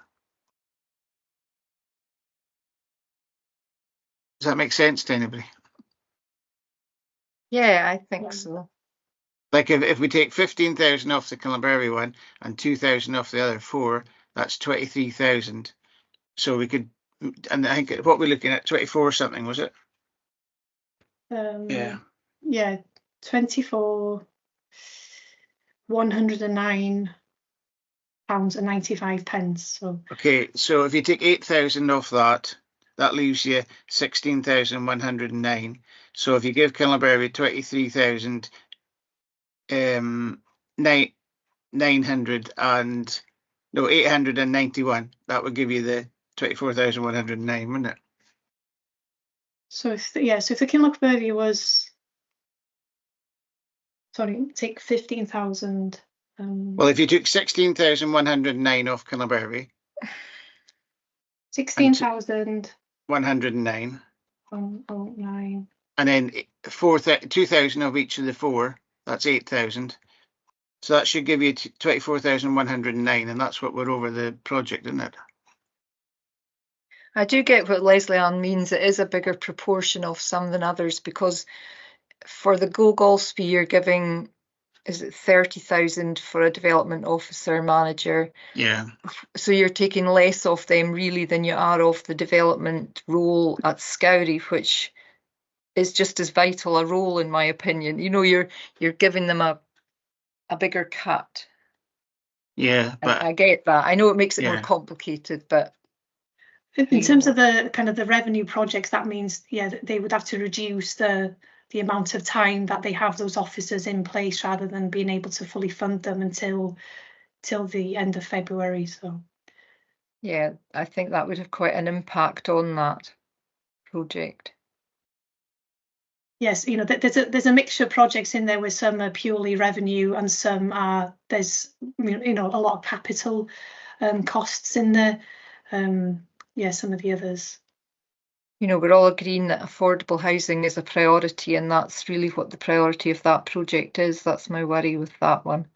does that make sense to anybody? Yeah, I think so. Like if we take 15,000 off the Kinlochbervie one and 2,000 off the other 4, that's 23,000. So we could, and I think what we're looking at, 24 something, was it? Yeah, 24, £109.95. So okay, so if you take 8,000 off that, that leaves you 16,109. So if you give Kinlochbervie 23,000, 891, that would give you the 24,109, wouldn't it? So if the Kinlochbervie was, take 15,000. Well, if you took 16,109 off Kinlochbervie, 16,000 109, 109, and then 2,000 of each of the 4, that's 8,000. So that should give you 24,109, and that's what we're over the project, isn't it? I do get what Leslie Ann means. It is a bigger proportion of some than others, because for the Golspie you're giving, is it 30,000 for a development officer manager? Yeah. So you're taking less off them really than you are off the development role at Scourie, which is just as vital a role in my opinion. You're giving them a bigger cut. Yeah, but I get that. I know it makes it more complicated, but in terms of the kind of the revenue projects, that means they would have to reduce the amount of time that they have those officers in place, rather than being able to fully fund them until the end of February. So yeah, I think that would have quite an impact on that project. Yes, there's a mixture of projects in there, where some are purely revenue and some are, there's a lot of capital costs in there. Some of the others. We're all agreeing that affordable housing is a priority, and that's really what the priority of that project is. That's my worry with that one.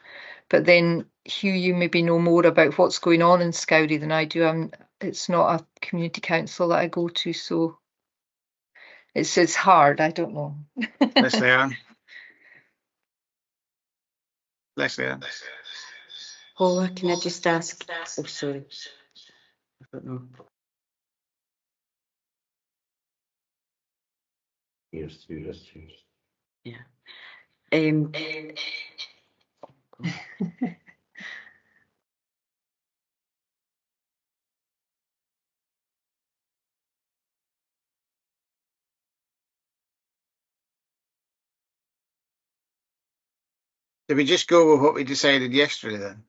But then, Hugh, you maybe know more about what's going on in Scourie than I do. It's not a community council that I go to, so it's hard. I don't know. Leslie Ann. Paula, can I just ask? Oh, sorry. I don't know. Here's through this. Yeah. Did we just go with what we decided yesterday then?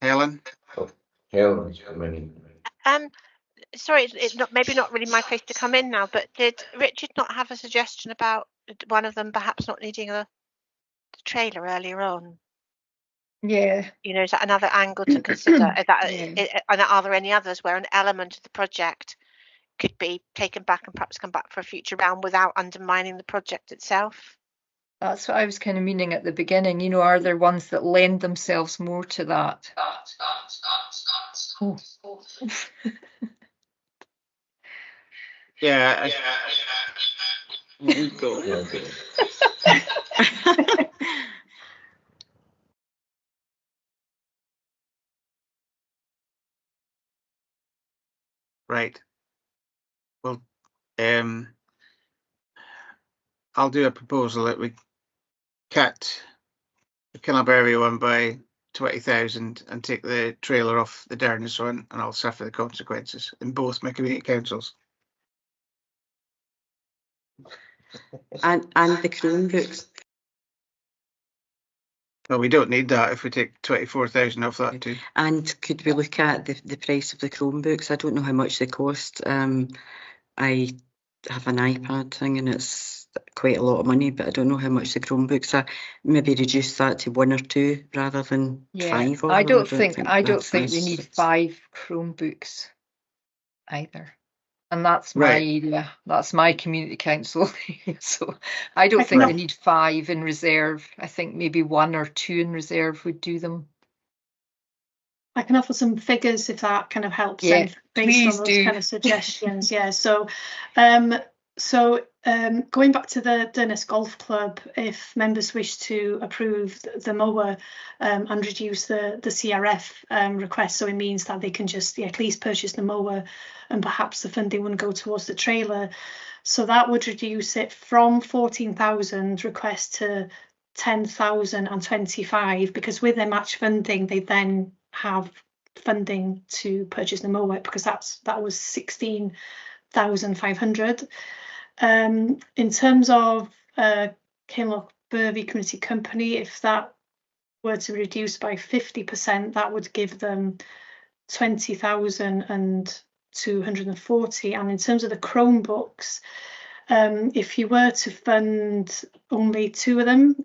Helen? Oh, Helen's coming in. Sorry, it's maybe not really my place to come in now, but did Richard not have a suggestion about one of them perhaps not needing a trailer earlier on? Yeah. Is that another angle to consider? And are there any others where an element of the project could be taken back and perhaps come back for a future round without undermining the project itself? That's what I was kind of meaning at the beginning. Are there ones that lend themselves more to that? Oh. Yeah. There you go. Right. Well, I'll do a proposal that we cut the Kinlochbervie one by 20,000 and take the trailer off the Dornoch one, and I'll suffer the consequences in both my community councils. And the Chromebooks. Well, we don't need that if we take 24,000 off that too. And could we look at the price of the Chromebooks? I don't know how much they cost. I have an iPad thing and it's quite a lot of money, but I don't know how much the Chromebooks are. Maybe reduce that to 1 or 2 rather than 5 of I them. don't think that's we need 5 Chromebooks either. And that's my area. That's my community council. So I don't think we need 5 in reserve. I think maybe 1 or 2 in reserve would do them. I can offer some figures if that kind of helps. Yeah, based on those kind of suggestions. Yeah. So, going back to the Dornoch Golf Club, if members wish to approve the mower and reduce the CRF request, so it means that they can just at least purchase the mower, and perhaps the funding wouldn't go towards the trailer. So that would reduce it from 14,000 requests to 10,025, because with their match funding, they then have funding to purchase the mower, because that was 16,500. In terms of Kinlochbervie Community Company, if that were to reduce by 50%, that would give them 20,240. And in terms of the Chromebooks, if you were to fund only 2 of them,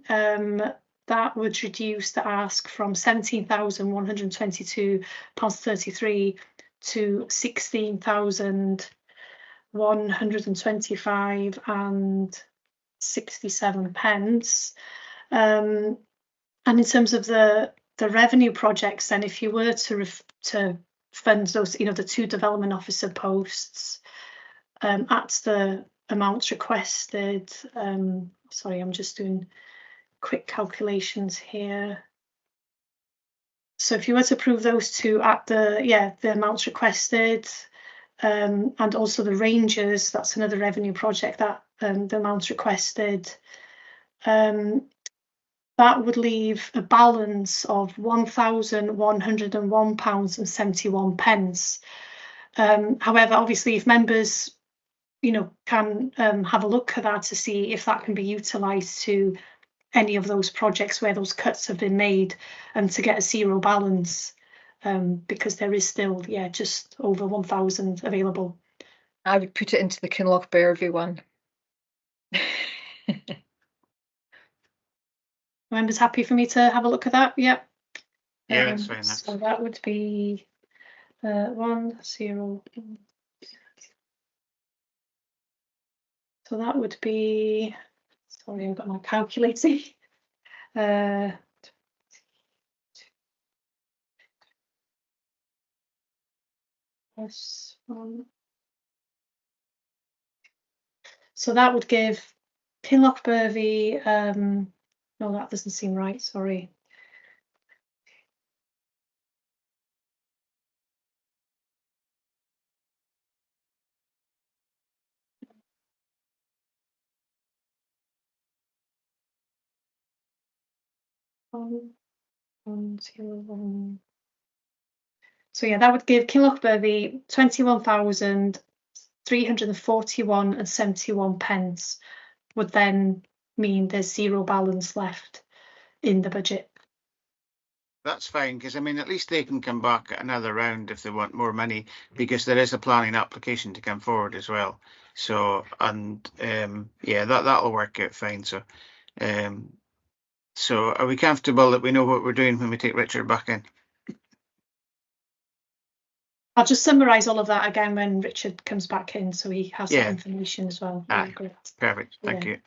that would reduce the ask from £17,122.33 to £16,125.67. And in terms of the revenue projects, then if you were to fund those, the 2 development officer posts at the amounts requested, sorry, I'm just doing quick calculations here. So if you were to approve those 2 at the amounts requested, and also the Rangers, that's another revenue project that the amounts requested, that would leave a balance of £1,101.71. However, obviously, if members can have a look at that to see if that can be utilised to any of those projects where those cuts have been made, and to get a 0 balance, because there is still just over 1,000 available. I would put it into the Kinlochbervie one. Members happy for me to have a look at that? Yep. Yeah, that's fine. So that would be 1 0. So that would be, sorry, I've got my calculator. +1. So that would give Kinlochbervie, no, that doesn't seem right, sorry. So yeah, that would give Kinlochbervie 21,341.71, would then mean there's 0 balance left in the budget. That's fine, because I mean, at least they can come back at another round if they want more money, because there is a planning application to come forward as well. So, and that'll work out fine. So, so are we comfortable that we know what we're doing when we take Richard back in? I'll just summarise all of that again when Richard comes back in, so he has that information as well. Perfect. Thank you.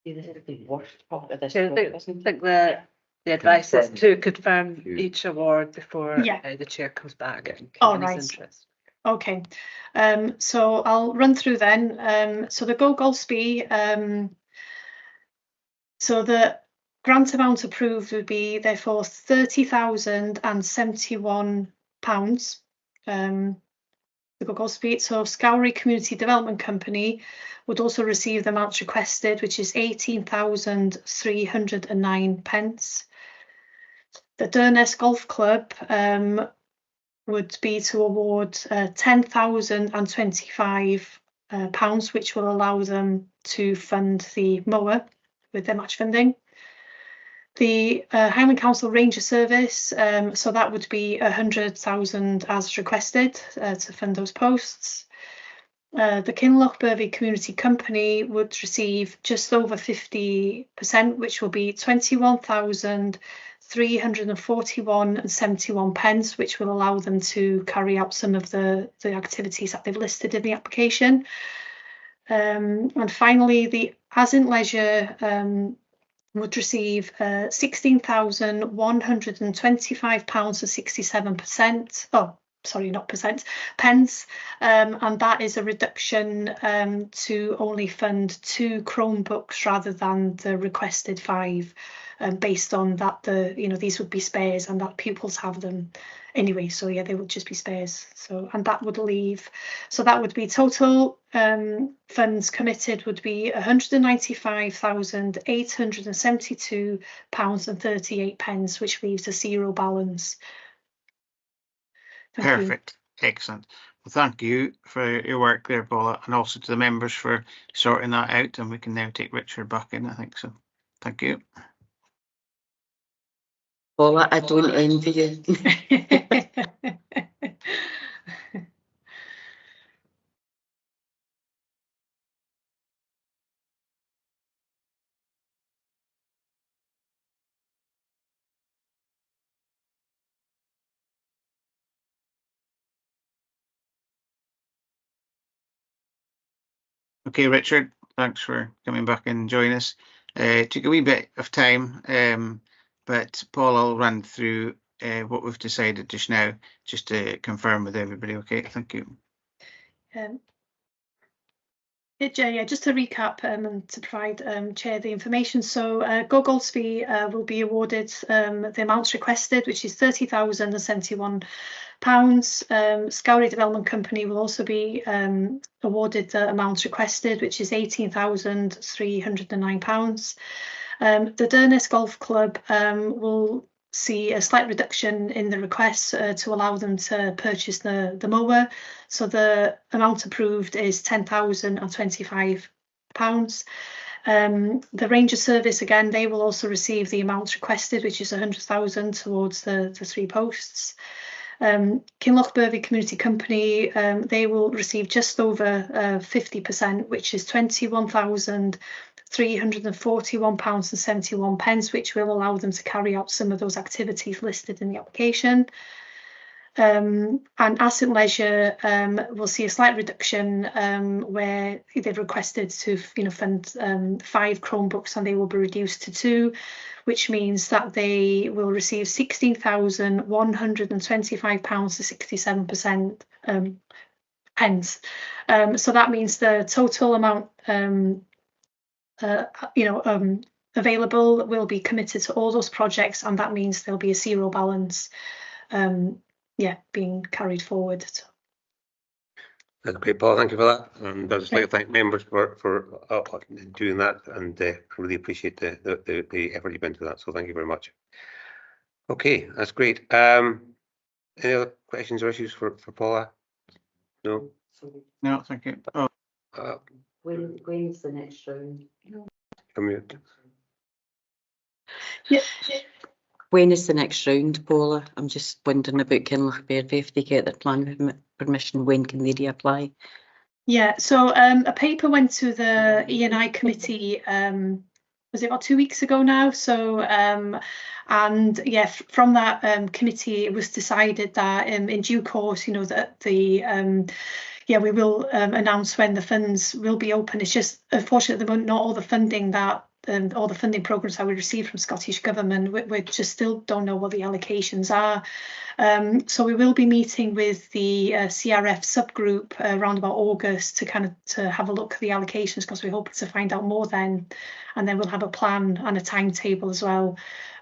This is the worst part of this. Yeah, project, isn't it? think the advice is to confirm each award before the chair comes back. All right. Interest. Okay, so I'll run through then. So the Golspie, so the grant amount approved would be therefore £30,071. The Golspie, so Scowrie Community Development Company would also receive the amount requested, which is £18,309. The Dornoch Golf Club would be to award £10,025, which will allow them to fund the mower with their match funding. The Highland Council Ranger Service, so that would be 100,000 as requested to fund those posts. The Kinlochbervie Community Company would receive just over 50%, which will be 21,341.71, which will allow them to carry out some of the activities that they've listed in the application. And finally, the Asint Leisure would receive £16,125.67. Oh, sorry, not percent, pence. And that is a reduction to only fund 2 Chromebooks rather than the requested 5, based on that these would be spares and that pupils have them anyway. So yeah, they would just be spares. So, and that would leave, so that would be total funds committed would be £195,872.38, which leaves a 0 balance. Perfect. Excellent. Well, thank you for your work there, Paula, and also to the members for sorting that out. And we can now take Richard back in, I think so. Thank you. Paula, I don't envy you. Okay, Richard, thanks for coming back and joining us. Took a wee bit of time, but Paul will run through what we've decided just now, just to confirm with everybody. Okay, thank you. Yeah, just to recap and to provide Chair the information. So Golspie will be awarded the amounts requested, which is £30,071. Scowrie Development Company will also be awarded the amounts requested, which is £18,309. The Dornoch Golf Club will see a slight reduction in the request to allow them to purchase the mower. So the amount approved is £10,025. The Ranger Service, again, they will also receive the amount requested, which is 100,000 towards the 3 posts. Kinlochbervie Community Company, they will receive just over 50%, which is £21,341.71, which will allow them to carry out some of those activities listed in the application. And Asint Leisure will see a slight reduction where they've requested to fund 5 Chromebooks, and they will be reduced to 2, which means that they will receive £16,125.67 pence. So that means the total amount available will be committed to all those projects, and that means there'll be a 0 balance being carried forward. That's great, Paul. Thank you for that. And I'd just like to thank members for doing that, and really appreciate the effort you've been to that. So thank you very much. Okay, that's great. Any other questions or issues for Paula? No. No, thank you. Oh. When's the next round? Yeah. When is the next round, Paula? I'm just wondering about Kinlochbervie. If they get their planning permission, when can they reapply? Yeah, so a paper went to the E&I committee, was it about 2 weeks ago now? So, and yeah, from that committee, it was decided that in due course, that the we will announce when the funds will be open. It's just unfortunately at the moment not all the funding that all the funding programs that we received from Scottish Government, we just still don't know what the allocations are. So we will be meeting with the CRF subgroup around about August to have a look at the allocations, because we're hoping to find out more then, and then we'll have a plan and a timetable as well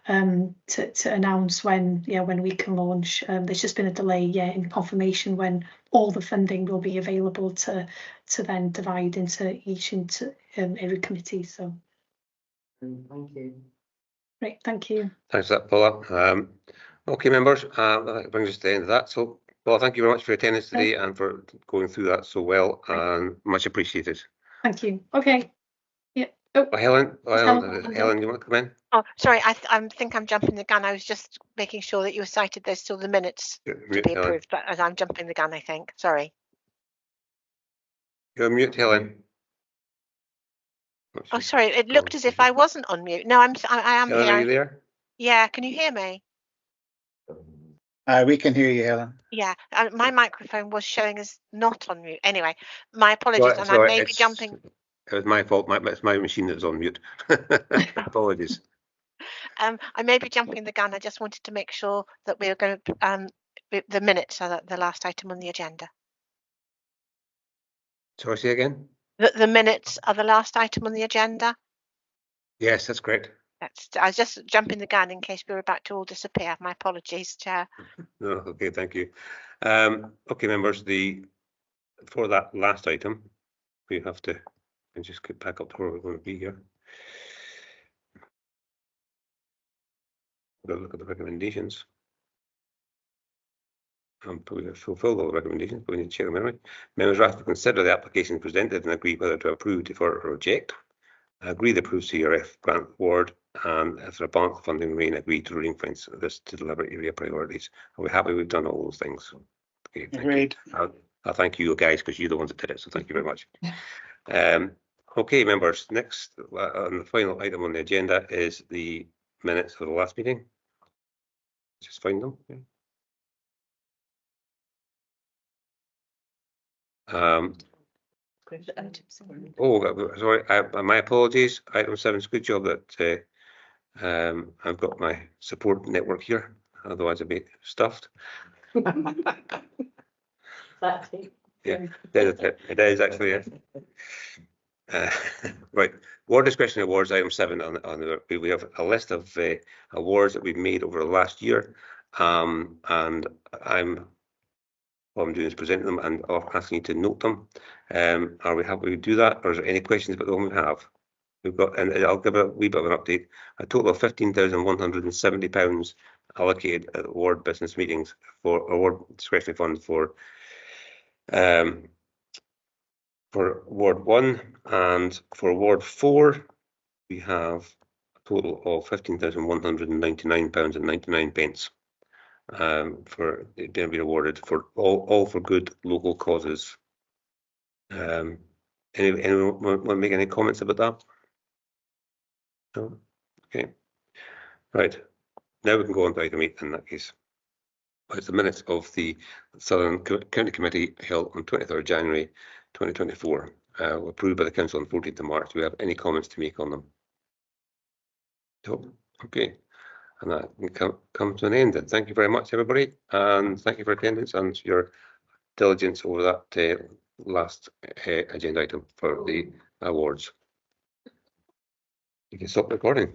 to announce when we can launch. There's just been a delay in confirmation when all the funding will be available to then divide into every committee. So Thank you. Great, thank you. Thanks for that, Paula. Okay, members, that brings us to the end of that. So, Paula, thank you very much for your attendance today and for going through that so well, and much appreciated. Thank you. Okay. Yeah. Oh, Helen, you want to come in? Oh, sorry, I think I'm jumping the gun. I was just making sure that you were cited. There's still the minutes to be approved, but as I'm jumping the gun, I think. Sorry. You're on mute, Helen. Oh, sorry. It looked as if I wasn't on mute. No, I am Helen, here. are you there? Yeah. Can you hear me? We can hear you, Helen. Yeah, my microphone was showing as not on mute. Anyway, my apologies, and I may be jumping. It was my fault. It's my machine that was on mute. Apologies. I may be jumping the gun. I just wanted to make sure that we are going to the minutes are the last item on the agenda. Sorry, say again. The minutes are the last item on the agenda. Yes, that's correct. I was just jumping the gun in case we were about to all disappear. My apologies, Chair. No, okay, thank you. Okay, members, for that last item, we have to just get back up to where we're going to be here. We'll look at the recommendations. We have fulfilled all the recommendations, but we need to check them anyway. Members are asked to consider the application presented and agree whether to approve, defer, or reject. Agree the approved CRF grant award, and if there are balance of funding remain, agree to ring fence this to deliver area priorities. Are we happy we've done all those things? Okay, Agreed. I thank you guys, because you're the ones that did it, so thank you very much. Okay, members, next and the final item on the agenda is the minutes of the last meeting. Just find them. Sorry, my apologies. Item 7, good job that I've got my support network here, otherwise I'd be stuffed. Yeah, it is actually. Right, award discretionary awards, item 7 we have a list of awards that we've made over the last year, and what I'm doing is presenting them and asking you to note them. Are we happy to do that, or is there any questions about the one we have? We've got, and I'll give a wee bit of an update. A total of £15,170 allocated at award business meetings for award discretionary fund for Ward 1, and for Ward 4 we have a total of £15,199.99 for being awarded for all for good local causes. Anyone want to make any comments about that? No? Okay. Right. Now we can go on to item 8 in that case. It's the minutes of the Sutherland County Committee held on 23rd January 2024, approved by the Council on 14th of March. Do we have any comments to make on them? No? Okay. And that can come to an end then. Thank you very much, everybody, and thank you for attendance and your diligence over that last agenda item for the awards. You can stop recording.